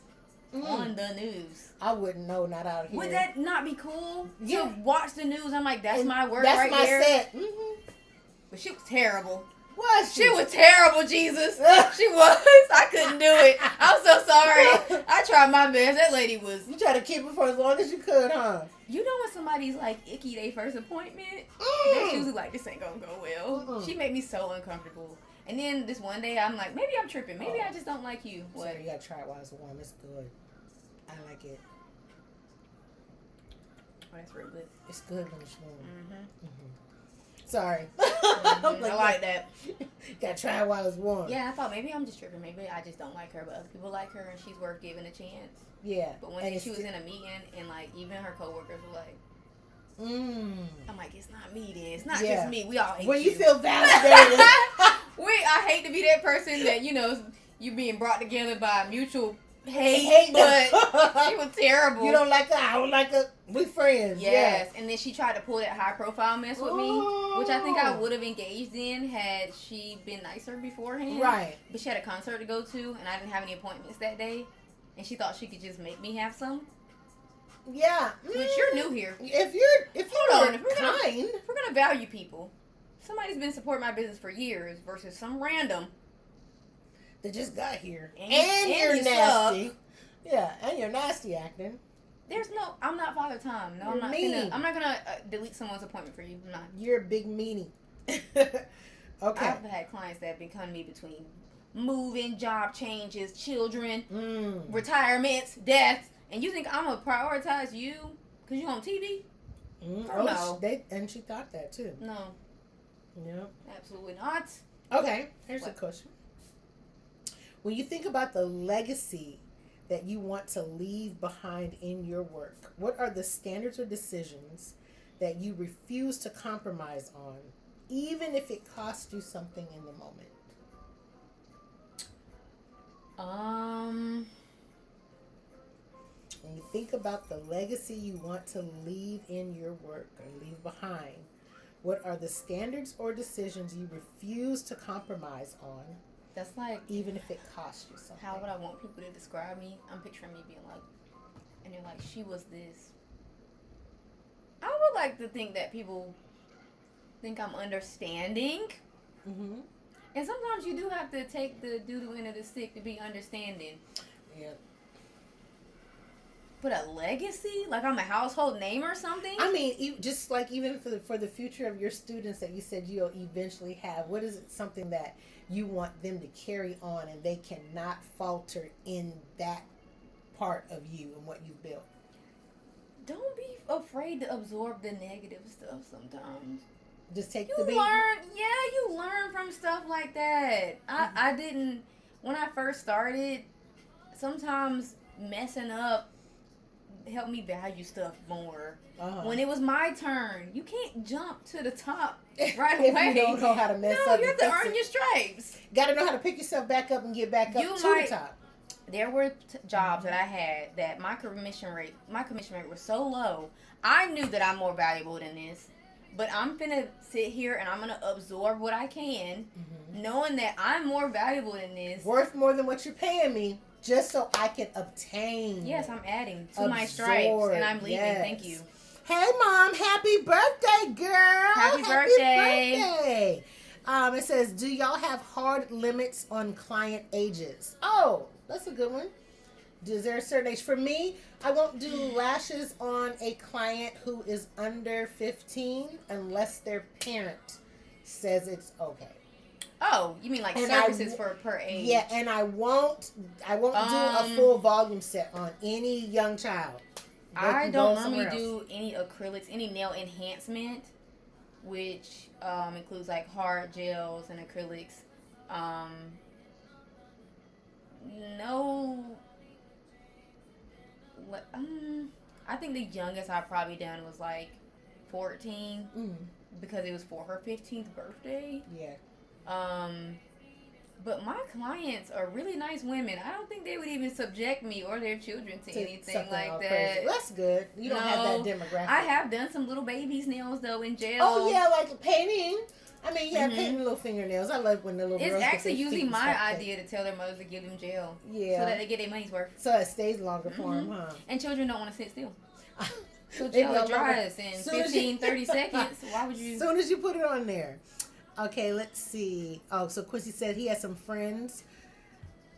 On the news. I wouldn't know, not out here. Would that not be cool? Yeah. To watch the news, I'm like, that's my work that's right my there. Set. But she was terrible. Was she? She was terrible, Jesus. She was. I couldn't do it. I'm so sorry. I tried my best. That lady was. You tried to keep her for as long as you could, huh? You know when somebody's like icky their first appointment? That's usually like, this ain't gonna go well. She made me so uncomfortable. And then this one day, I'm like, maybe I'm tripping. Maybe I just don't like you. What? Sorry, you gotta try it while it's warm. It's good. I like it. Oh, that's real good. It's good when it's warm. Sorry. I like that. Gotta try it while it's warm. Yeah, I thought maybe I'm just tripping. Maybe I just don't like her, but other people like her and she's worth giving a chance. Yeah. But one day she was in a meeting and like even her coworkers were like, I'm like, it's not me then. It's not just me. We all hate you. When you feel validated. I hate to be that person that, you being brought together by mutual hate, but she was terrible. You don't like her, I don't like her. We friends. Yes, and then she tried to pull that high profile mess with me, which I think I would have engaged in had she been nicer beforehand. Right. But she had a concert to go to, and I didn't have any appointments that day, and she thought she could just make me have some. Yeah. Which you're new here. If you're kind. If we're gonna value people, somebody's been supporting my business for years versus some random that just got here. And you're nasty. Yeah, and you're nasty acting. I'm not Father Time. No, I'm not gonna delete someone's appointment for you. I'm not. You're a big meanie. Okay. I've had clients that have been coming to me between moving, job changes, children, retirements, deaths, and you think I'm gonna prioritize you because you're on TV? No. And she thought that too. No. Yep. Absolutely not. Okay, here's a question. When you think about the legacy that you want to leave behind in your work, what are the standards or decisions that you refuse to compromise on, even if it costs you something in the moment? When you think about the legacy you want to leave in your work or leave behind, what are the standards or decisions you refuse to compromise on? That's like, even if it costs you something. How would I want people to describe me? I'm picturing me being like, and they're like, she was this. I would like to think that people think I'm understanding. And sometimes you do have to take the doodle end of the stick to be understanding. Yeah. But a legacy? Like I'm a household name or something? I mean, just like even for the future of your students that you said you'll eventually have, what is it something that you want them to carry on and they cannot falter in that part of you and what you've built? Don't be afraid to absorb the negative stuff sometimes. Just take you learn from stuff like that. I didn't, when I first started, sometimes messing up helped me value stuff more. When it was my turn, you can't jump to the top right away. If you don't know how to mess up. No, you have to earn your stripes. Got to know how to pick yourself back up and get back up to the top. There were jobs that I had that my commission rate was so low. I knew that I'm more valuable than this. But I'm finna sit here and I'm gonna absorb what I can, knowing that I'm more valuable than this. Worth more than what you're paying me, just so I can obtain. Yes, I'm adding to my stripes and I'm leaving. Yes. Thank you. Hey, Mom, happy birthday, girl. Happy birthday. It says, do y'all have hard limits on client ages? Oh, that's a good one. Is there a certain age? For me, I won't do lashes on a client who is under 15 unless their parent says it's okay. Oh, you mean like services for per age? Yeah, and I won't do a full volume set on any young child. I don't normally do any acrylics, any nail enhancement, which includes like hard gels and acrylics. No. I think the youngest I've probably done was like 14 because it was for her 15th birthday. Yeah. But my clients are really nice women. I don't think they would even subject me or their children to anything like that. Crazy. That's good. You don't have that demographic. I have done some little babies' nails though in jail. Oh yeah, like painting. I mean, yeah, painting little fingernails. I love when the little girls. It's actually get their usually feet my idea to tell their mothers to give them jail. Yeah. So that they get their money's worth. So it stays longer for them, huh? And children don't want to sit still. So They jail will dries in 15, 30 seconds. Why would you? As soon as you put it on there. Okay, let's see. Oh, so Quincy said he has some friends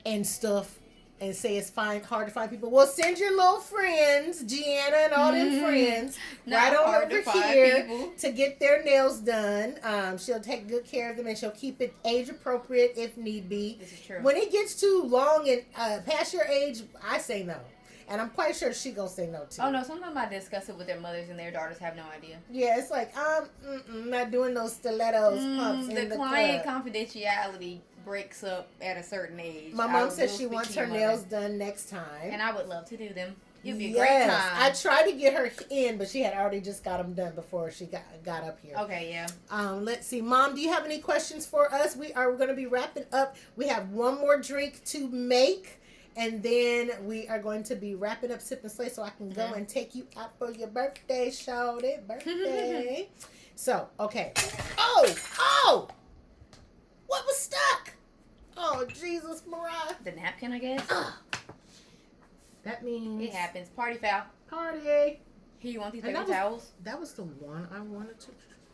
and stuff and say it's hard to find people. Well, send your little friends, Gianna and all them friends, right on over here to get their nails done. She'll take good care of them and she'll keep it age appropriate if need be. This is true. When it gets too long and past your age, I say no. And I'm quite sure she gonna say no too. Oh no, sometimes I discuss it with their mothers and their daughters have no idea. Yeah, it's like not doing those stilettos pumps in the client club. Confidentiality breaks up at a certain age. My mom says she wants her nails done next time, and I would love to do them. It'd be a great time. I tried to get her in, but she had already just got them done before she got up here. Okay, yeah. Let's see, Mom, do you have any questions for us? We're going to be wrapping up. We have one more drink to make. And then we are going to be wrapping up Sip and Slay so I can go and take you out for your birthday, shawty. Birthday. So, okay. Oh! What was stuck? Oh, Jesus, Mariah. The napkin, I guess. That means... It happens. Party foul. Party. Here, you want these paper towels? That was the one I wanted to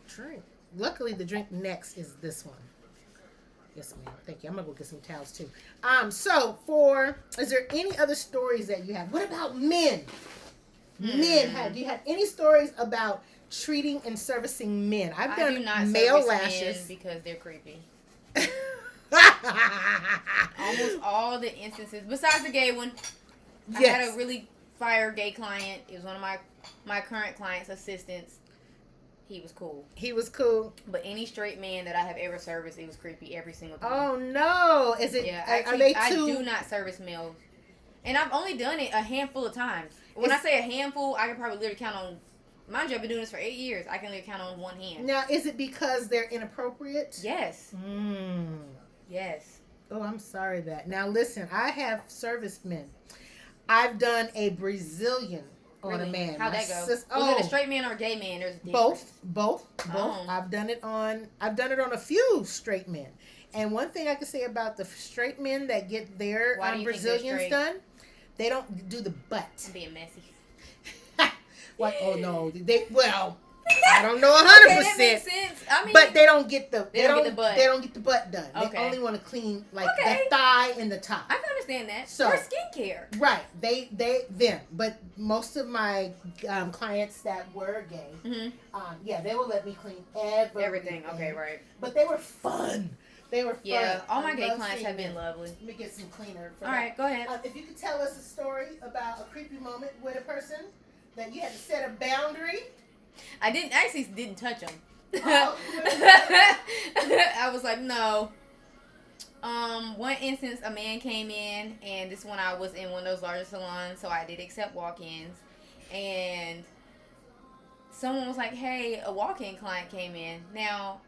drink. Luckily, the drink next is this one. Yes, ma'am. Thank you. I'm gonna go get some towels too. Is there any other stories that you have? What about men? Do you have any stories about treating and servicing men? I've done male lashes because they're creepy. Almost all the instances, besides the gay one, I had a really fire gay client. It was one of my current client's assistants. He was cool. But any straight man that I have ever serviced, it was creepy every single time. Oh no! Is it? Yeah, I do not service males, and I've only done it a handful of times. When I say a handful, I can probably literally count on. Mind you, I've been doing this for 8 years. I can literally count on one hand. Now, is it because they're inappropriate? Yes. Yes. Oh, I'm sorry that. Now listen, I have serviced men. I've done a Brazilian. On a man. How'd that go? Was it a straight man or a gay man? There's a difference. Both. Oh. I've done it on a few straight men. And one thing I can say about the straight men that get their Brazilians done, they don't do the butt. I'm being messy. Oh no, I don't know 100%. That makes sense. I mean, but they don't get the they don't get the butt. They don't get the butt done. Okay. They only want to clean the thigh and the top. I can understand that. So, for skincare. Right. Them. But most of my clients that were gay, they will let me clean everything. Okay, right. But they were fun. Yeah, all my gay clients have been lovely. Let me get some cleaner. All right, go ahead. If you could tell us a story about a creepy moment with a person that you had to set a boundary. I didn't touch him. Oh. I was like, no. One instance, a man came in, and this one I was in one of those larger salons, so I did accept walk-ins. And someone was like, hey, a walk-in client came in. Now,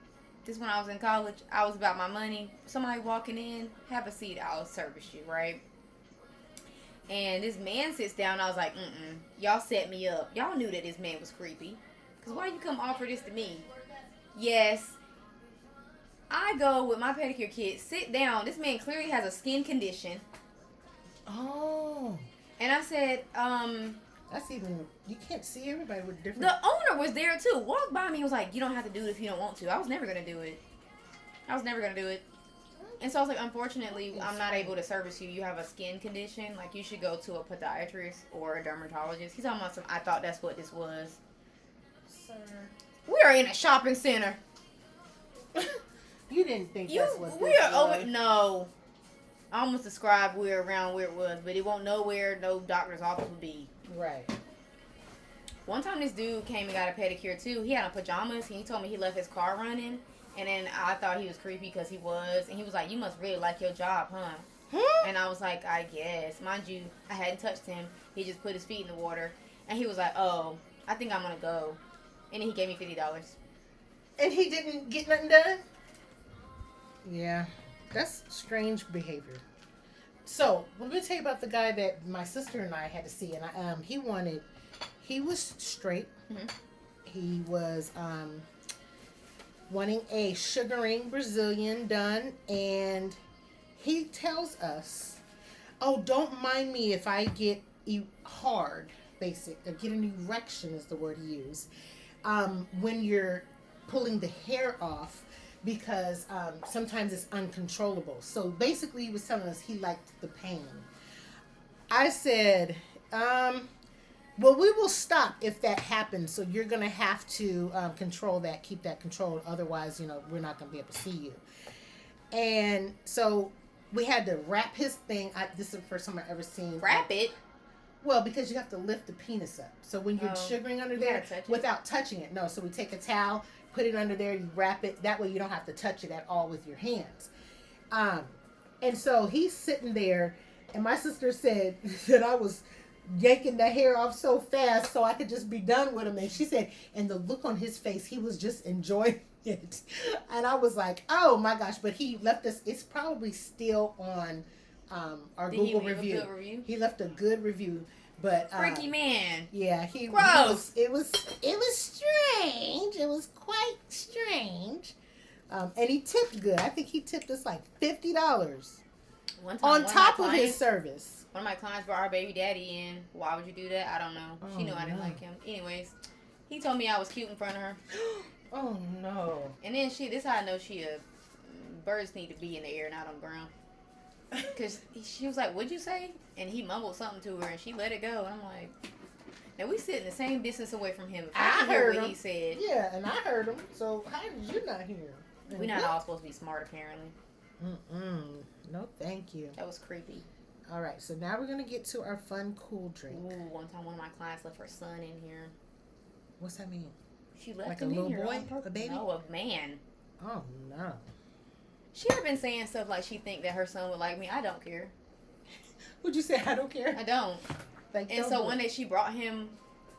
this when I was in college, I was about my money. Somebody walking in, have a seat, I'll service you, right? And this man sits down, I was like, y'all set me up. Y'all knew that this man was creepy. Because why you come offer this to me? Yes. I go with my pedicure kit, sit down. This man clearly has a skin condition. Oh. And I said, that's even, you can't see everybody with different. The owner was there too. Walked by me and was like, you don't have to do it if you don't want to. I was never going to do it. And so I was like, unfortunately, I'm not able to service you. You have a skin condition. Like, you should go to a podiatrist or a dermatologist. He's talking about some, I thought that's what this was. Sir. We are in a shopping center. You didn't think that's what this we are was. over. No. I almost described where around where it was, but it won't know where no doctor's office would be. Right. One time this dude came and got a pedicure too. He had on pajamas and he told me he left his car running. And then I thought he was creepy because he was. And he was like, you must really like your job, huh? And I was like, I guess. Mind you, I hadn't touched him. He just put his feet in the water. And he was like, oh, I think I'm going to go. And then he gave me $50. And he didn't get nothing done? Yeah. That's strange behavior. So let me tell you about the guy that my sister and I had to see, and he was straight. Mm-hmm. He was wanting a sugaring Brazilian done, and he tells us, "Oh, don't mind me if I get hard, get an erection," is the word he used. When you're pulling the hair off, because sometimes it's uncontrollable. So basically, he was telling us he liked the pain. I said, well, we will stop if that happens. So you're going to have to control that, keep that controlled. Otherwise, we're not going to be able to see you. And so we had to wrap his thing. This is the first time I've ever seen. Wrap it? Well, because you have to lift the penis up. So when you're sugaring under there, without touching it. No, so we take a towel, put it under there, you wrap it. That way you don't have to touch it at all with your hands. And so he's sitting there, and my sister said that I was yanking the hair off so fast so I could just be done with him. And she said, and the look on his face, he was just enjoying it. And I was like, oh my gosh. But he left us, it's probably still on our Google review. He left a good review. But freaky man. Yeah, gross. It was strange. It was quite strange. And he tipped good. I think he tipped us like $50 on top of his service. One of my clients brought our baby daddy in. Why would you do that? I don't know. She knew I didn't like him. Anyways, he told me I was cute in front of her. Oh no. And then this is how I know birds need to be in the air, not on the ground. Because she was like, what'd you say? And he mumbled something to her, and she let it go. And I'm like, now we sit in the same distance away from him. If I heard what he said. Yeah, and I heard him. So how did you not hear him? We're not all supposed to be smart, apparently. No, thank you. That was creepy. All right, so now we're going to get to our fun, cool drink. Ooh, one time one of my clients left her son in here. What's that mean? She left like him a little in here boy? A baby? No, a man. Oh, no. She had been saying stuff like she think that her son would like me. I don't care. What'd you say? I don't care? I don't. And so one day she brought him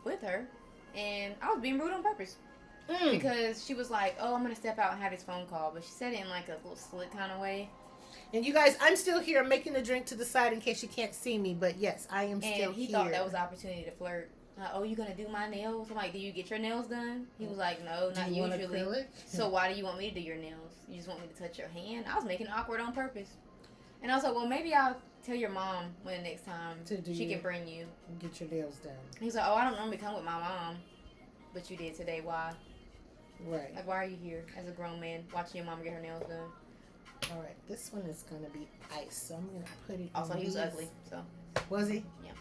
with her, and I was being rude on purpose. Because she was like, oh, I'm going to step out and have his phone call. But she said it in like a little slick kind of way. And you guys, I'm still here. I'm making the drink to the side in case you can't see me. But yes, I am still here. And he thought that was an opportunity to flirt. Oh, you going to do my nails? I'm like, do you get your nails done? He was like, no, not usually. So why do you want me to do your nails? You just want me to touch your hand? I was making it awkward on purpose. And I was like, well, maybe I'll tell your mom when next time she can bring you. Get your nails done. He's like, oh, I don't normally come with my mom. But you did today. Why? Right. Like, why are you here as a grown man watching your mom get her nails done? All right, this one is going to be ice, so I'm going to put it also, he was ugly, so. Was he? Yeah.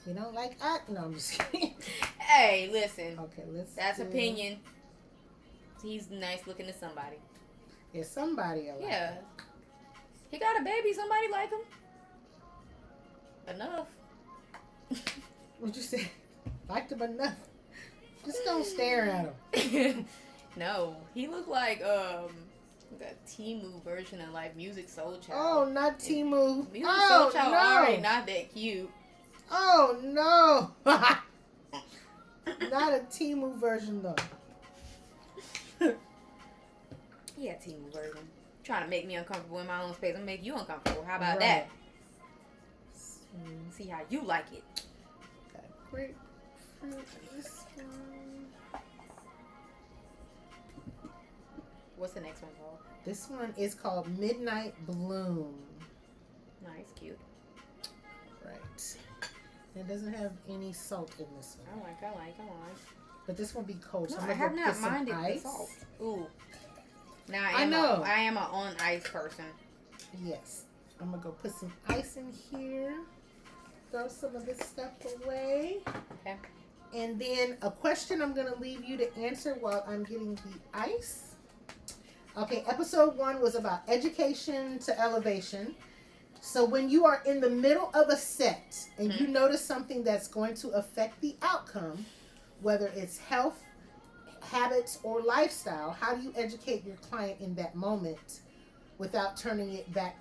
You don't like art? No, I'm just kidding. Hey, listen. Okay, That's opinion. He's nice looking to somebody. Yeah, somebody like Yeah. him. He got a baby. Somebody like him. Enough. What'd you say? Liked him enough. Just don't stare at him. No, he looked like the Temu version of like Music Soul Child. Oh, not Temu. Music Soul Child no. already not that cute. Oh no. Not a Temu version though. Yeah, Temu version. Trying to make me uncomfortable in my own space. I'm gonna make you uncomfortable. How about that? See how you like it. Got grapefruit. This one. What's the next one called? This one is called Midnight Bloom. Nice, cute. Right. It doesn't have any salt in this one. I like. But this one be cold. So No, I'm I have gonna not put some minded ice. the salt. Ooh. Now I know. I am an on ice person. Yes. I'm gonna go put some ice in here. Throw some of this stuff away. Okay. And then a question I'm gonna leave you to answer while I'm getting the ice. Okay, episode 1 was about education to elevation. So when you are in the middle of a set and you notice something that's going to affect the outcome, whether it's health, habits, or lifestyle, how do you educate your client in that moment without turning it back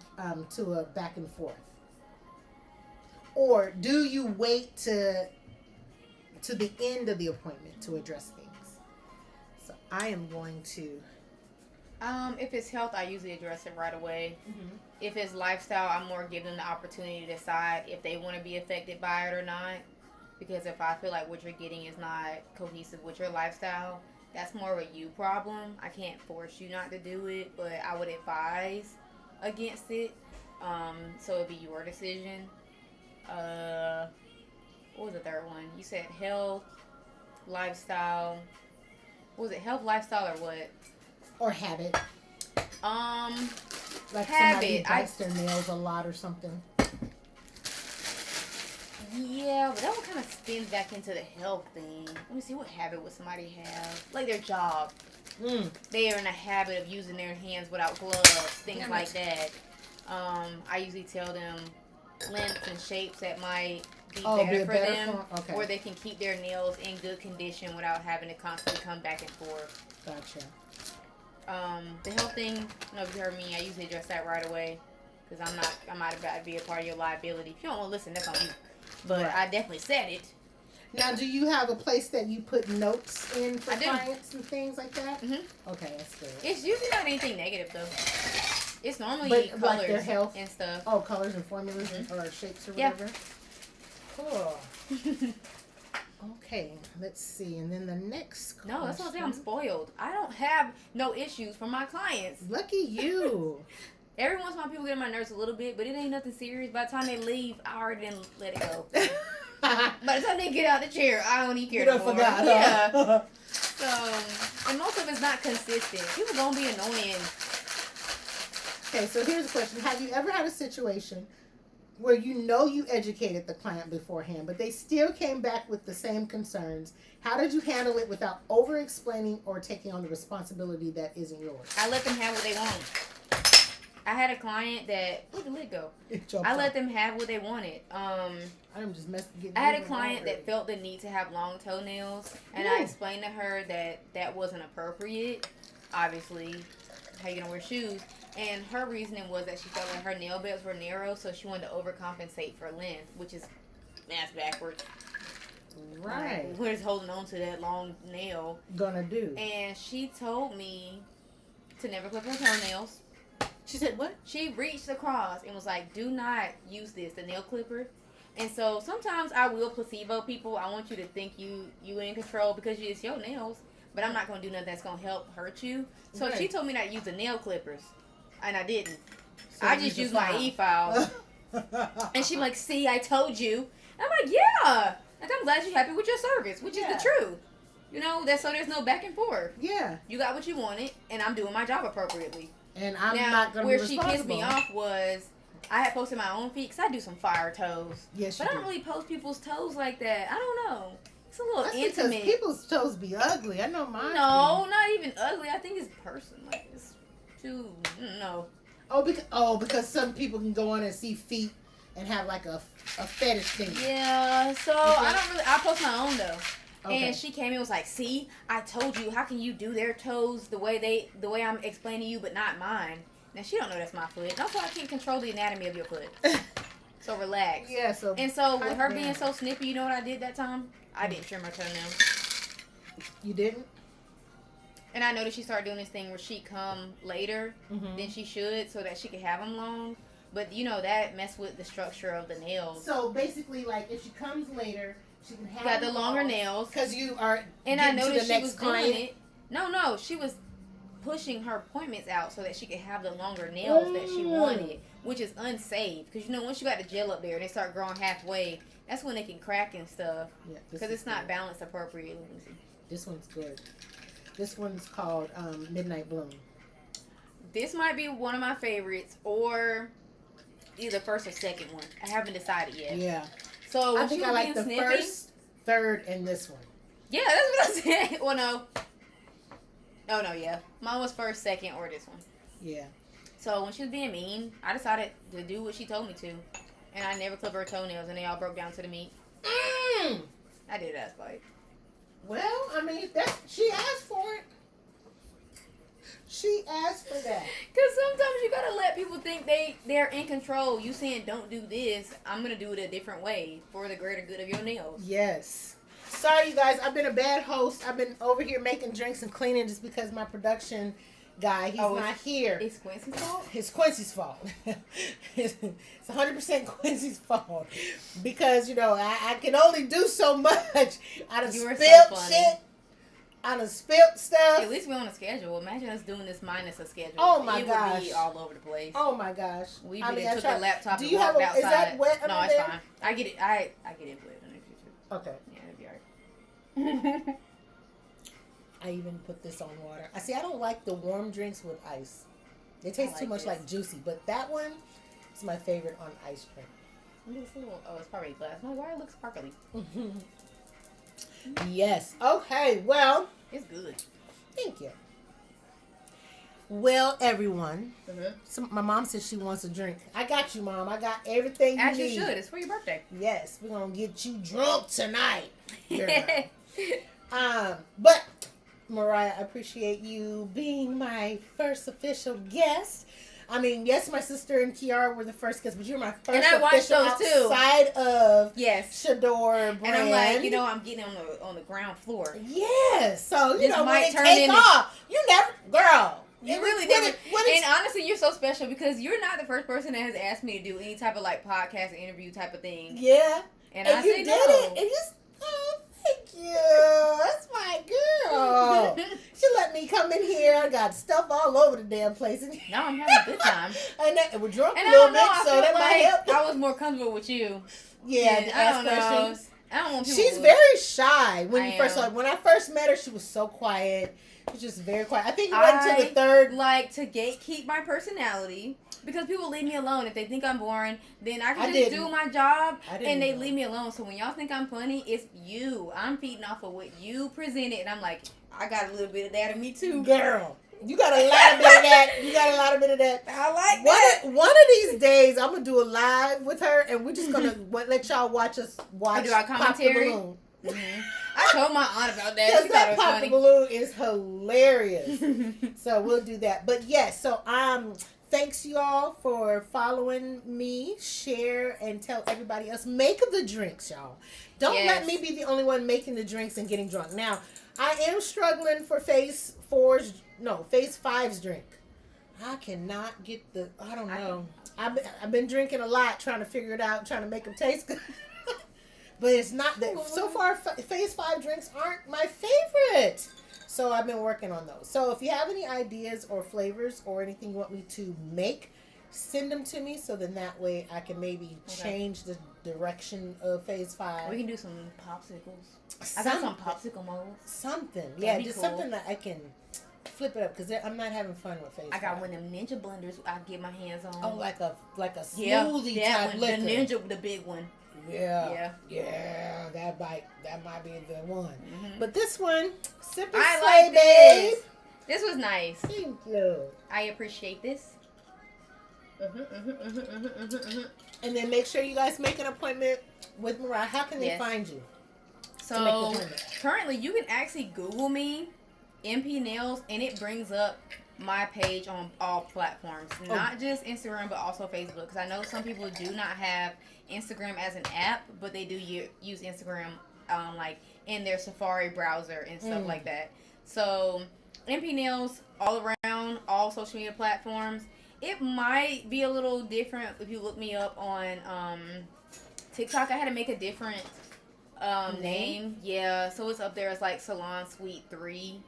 to a back and forth? Or do you wait to the end of the appointment to address things? So I am going to... If it's health, I usually address it right away. Mm-hmm. If it's lifestyle, I'm more giving them the opportunity to decide if they want to be affected by it or not. Because if I feel like what you're getting is not cohesive with your lifestyle, that's more of a you problem. I can't force you not to do it, but I would advise against it. So it'd be your decision. What was the third one? You said health, lifestyle. What was it? Health, lifestyle, or what? Or habit. Like somebody Habit. bites their nails a lot or something. Yeah, but that one kind of spins back into the health thing. Let me see, what habit would somebody have? Like their job. They are in a habit of using their hands without gloves, things like that. I usually tell them lengths and shapes that might be better for them, or they can keep their nails in good condition without having to constantly come back and forth. Gotcha. The health thing, if you heard me, I usually address that right away, because I'm not about to be a part of your liability. If you don't want to listen, that's on you. But I definitely said it. Now, do you have a place that you put notes in for clients and things like that? Mm-hmm. Okay, that's good. It's usually not anything negative, though. It's normally colors like their health and stuff. Oh, colors and formulas or shapes or whatever? Yeah. Cool. Okay, let's see. And then the next question. No, that's what I'm saying. I'm spoiled. I don't have no issues from my clients. Lucky you. Every once in a while, people get on my nerves a little bit, but it ain't nothing serious. By the time they leave, I already didn't let it go. By the time they get out the chair, I don't even care anymore. Forgot, yeah. So, and most of it's not consistent. People gonna be annoying. Okay, so here's a question. Have you ever had a situation where you educated the client beforehand, but they still came back with the same concerns? How did you handle it without over-explaining or taking on the responsibility that isn't yours? I let them have what they want. I had a client that... Where'd the lid go? I let them have what they wanted. I'm just I had a client that felt the need to have long toenails, and I explained to her that wasn't appropriate. Obviously, how you gonna wear shoes? And her reasoning was that she felt like her nail beds were narrow, so she wanted to overcompensate for length, which is ass backwards. Right. We're just holding on to that long nail. Gonna do. And she told me to never clip her toenails. She said what? She reached across and was like, do not use this, the nail clipper. And so sometimes I will placebo people. I want you to think you in control because it's your nails. But I'm not going to do nothing that's going to help hurt you. So she told me not to use the nail clippers. And I didn't. So I just used my e-files. And she like, see, I told you. And I'm like, yeah. Like, I'm glad you're happy with your service, which is the truth. You know, so there's no back and forth. Yeah. You got what you wanted, and I'm doing my job appropriately. And I'm not going to be responsible. Where she pissed me off was, I had posted my own feet, because I do some fire toes. Yes, But I don't really post people's toes like that. I don't know. It's a little intimate. Because people's toes be ugly. I know mine. No, not even ugly. I think it's person. Like, it's too, no. Because some people can go on and see feet and have like a fetish thing. Yeah, so I post my own though. Okay. And she came in and was like, see, I told you, how can you do their toes the way I'm explaining to you, but not mine? Now, she don't know that's my foot. Also, I can't control the anatomy of your foot. So relax. Yeah, so. And so with her being so snippy, you know what I did that time? I didn't trim her toenails. You didn't? And I noticed she started doing this thing where she come later than she should so that she could have them long. But, you know, that messed with the structure of the nails. So, basically, like, if she comes later, she can have the longer nails. Because you are and I noticed she was client. doing it. No, she was pushing her appointments out so that she could have the longer nails that she wanted, which is unsafe. Because, you know, once you got the gel up there and they start growing halfway, that's when they can crack and stuff. Yeah, because it's not balanced appropriately. Let me see. This one's good. This one's called Midnight Bloom. This might be one of my favorites, or either first or second one. I haven't decided yet. Yeah. So I think I like the first, third, and this one. Yeah, that's what I said. Well, no. Oh, no, yeah. Mine was first, second, or this one. Yeah. So when she was being mean, I decided to do what she told me to. And I never clipped her toenails, and they all broke down to the meat. I did that, Spike. Well, I mean, she asked for it. She asked for that. Because sometimes you got to let people think they're in control. You saying, don't do this. I'm going to do it a different way for the greater good of your nails. Yes. Sorry, you guys. I've been a bad host. I've been over here making drinks and cleaning just because my production guy. He's not here. It's Quincy's fault? It's Quincy's fault. It's 100% Quincy's fault. Because, you know, I can only do so much. I done spilled shit. I done spilled stuff. At least we're on a schedule. Imagine us doing this minus a schedule. Oh my gosh. It would be all over the place. Oh my gosh. We took the laptop and walked outside. Is that wet under No, it's there? fine. I get it. I get it wet under there too. Okay. Yeah, it'll be alright. I even put this on water. I don't like the warm drinks with ice. They taste too much like juicy. But that one is my favorite on ice cream. It's probably a glass. No, why it looks sparkly? Yes. Okay. Well. It's good. Thank you. Well, everyone. So my mom says she wants a drink. I got you, Mom. I got everything you need. As you should. It's for your birthday. Yes. We're going to get you drunk tonight. But, Mariah, I appreciate you being my first official guest. I mean, yes, my sister and Kiara were the first guests, but you're my first and I watched official those too. Outside of Shador brand. And I'm like, you know, I'm getting on the ground floor. Yes. So, you know, might when it take off, you never, girl. You really did. And honestly, you're so special because you're not the first person that has asked me to do any type of like podcast interview type of thing. Yeah. And I you say did no. it. And you, thank you. That's my girl. She let me come in here. I got stuff all over the damn place. No, I'm having a good time. And we're drunk and a little bit, I so that might help. I was more comfortable with you. Yeah, I don't know. I don't want people. She's very shy. When I first met her, she was so quiet. She was just very quiet. I think you went to the third. Like to gatekeep my personality. Because people leave me alone. If they think I'm boring, then I can just do my job and they leave me alone. So when y'all think I'm funny, it's you. I'm feeding off of what you presented. And I'm like, I got a little bit of that in me too. Girl, you got a lot of bit of that. You got a lot of bit of that. I like that. One of these days, I'm going to do a live with her and we're just going to let y'all watch us watch do our commentary. Pop the Balloon. I told my aunt about that. Because that Pop the Balloon is hilarious. So we'll do that. But yes, so thanks you all for following me. Share and tell everybody else. Make the drinks, y'all. Don't let me be the only one making the drinks and getting drunk. Now, I am struggling for phase 5's drink. I cannot get I don't know. I've been drinking a lot, trying to figure it out, trying to make them taste good. But it's not that. So far, phase 5 drinks aren't my favorite. So I've been working on those. So if you have any ideas or flavors or anything you want me to make, send them to me so then that way I can maybe change the direction of phase 5. We can do some popsicles. I got some popsicle molds. Something. Yeah, just something that I can flip it up because I'm not having fun with phase 5. I got one of them ninja blenders I get my hands on. Oh, like a smoothie type liquor. The ninja, the big one. Yeah, that might be the one. Mm-hmm. But this one, sip and slay, like babe. This was nice. Thank you. I appreciate this. And then make sure you guys make an appointment with Mariah. How can they find you? So currently, you can actually Google me, MP Nails, and it brings up my page on all platforms, not just Instagram, but also Facebook. Because I know some people do not have Instagram as an app, but they do use Instagram like in their Safari browser and stuff like that. So MP Nails all around all social media platforms. It might be a little different if you look me up on TikTok. I had to make a different name. Yeah, so it's up there as like Salon Suite 3.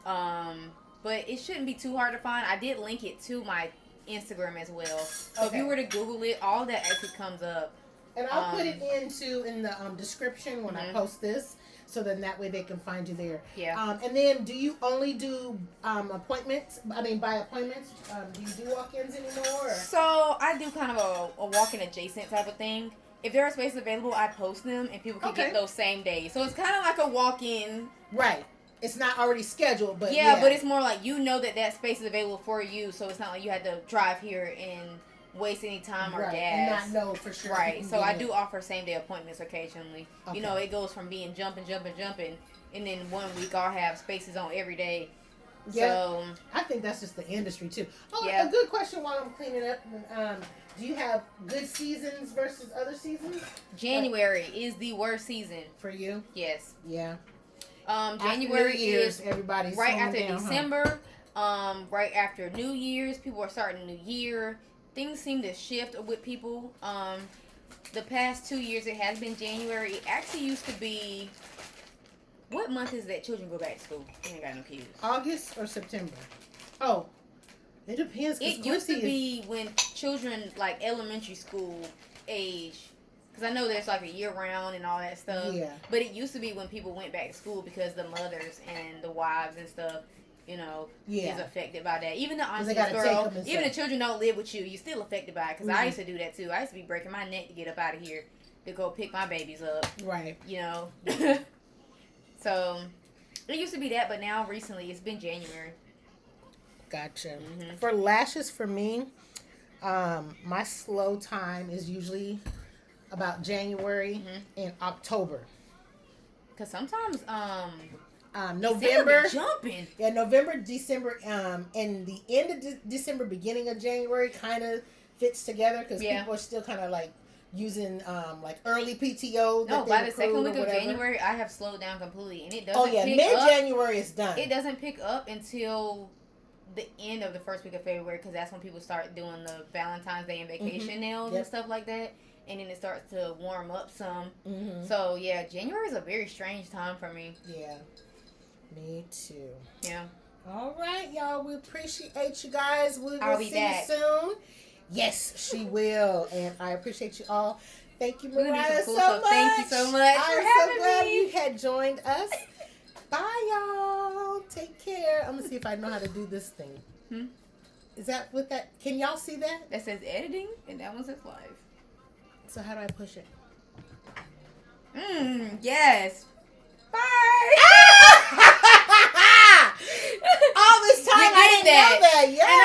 But it shouldn't be too hard to find. I did link it to my Instagram as well. So if you were to Google it, all that actually comes up. And I'll put it in the description when I post this, so then that way they can find you there. Yeah. And then, do you only do appointments? I mean, by appointments? Do you do walk-ins anymore? Or? So I do kind of a walk-in adjacent type of thing. If there are spaces available, I post them, and people can get those same days. So it's kind of like a walk-in. Right. It's not already scheduled, but but it's more like you know that space is available for you, so it's not like you had to drive here and waste any time or gas. And not know for sure. Right. So I do offer same-day appointments occasionally. Okay. You know, it goes from being jumping, and then 1 week I'll have spaces on every day. Yeah. So I think that's just the industry, too. Oh, a good question while I'm cleaning up. Do you have good seasons versus other seasons? January is the worst season. For you? Yes. Yeah. January is everybody's right after December. Right after New Year's, people are starting a new year. Things seem to shift with people. The past 2 years, it has been January. It actually used to be. What month is that children go back to school? I ain't got no kids. August or September? Oh, it depends. It used to be when children, like elementary school age, because I know there's like a year round and all that stuff. Yeah. But it used to be when people went back to school because the mothers and the wives and stuff, is affected by that. Even the aunties, girl, even the children don't live with you, you're still affected by it. Because I used to do that too. I used to be breaking my neck to get up out of here to go pick my babies up. Right. So it used to be that, but now recently it's been January. Gotcha. Mm-hmm. For lashes, for me, my slow time is usually about January and October. Because sometimes November jumping. Yeah, November, December, and the end of December, beginning of January kind of fits together because people are still kind of like using like early PTO. No, by the second week of January, I have slowed down completely, and it doesn't. Oh yeah, mid-January is done. It doesn't pick up until the end of the first week of February because that's when people start doing the Valentine's Day and vacation nails and stuff like that. And then it starts to warm up some. Mm-hmm. So, yeah, January is a very strange time for me. Yeah. Me too. Yeah. All right, y'all. We appreciate you guys. We will see back. you soon. Yes, she will. And I appreciate you all. Thank you, Mariah, cool so much. Thank you so much for having I'm so glad me. you had joined us. Bye, y'all. Take care. I'm going to see if I know how to do this thing. Is that what that... Can y'all see that? That says editing, and that one says live. So how do I push it? Yes. Bye. All this time I didn't know that. Yeah.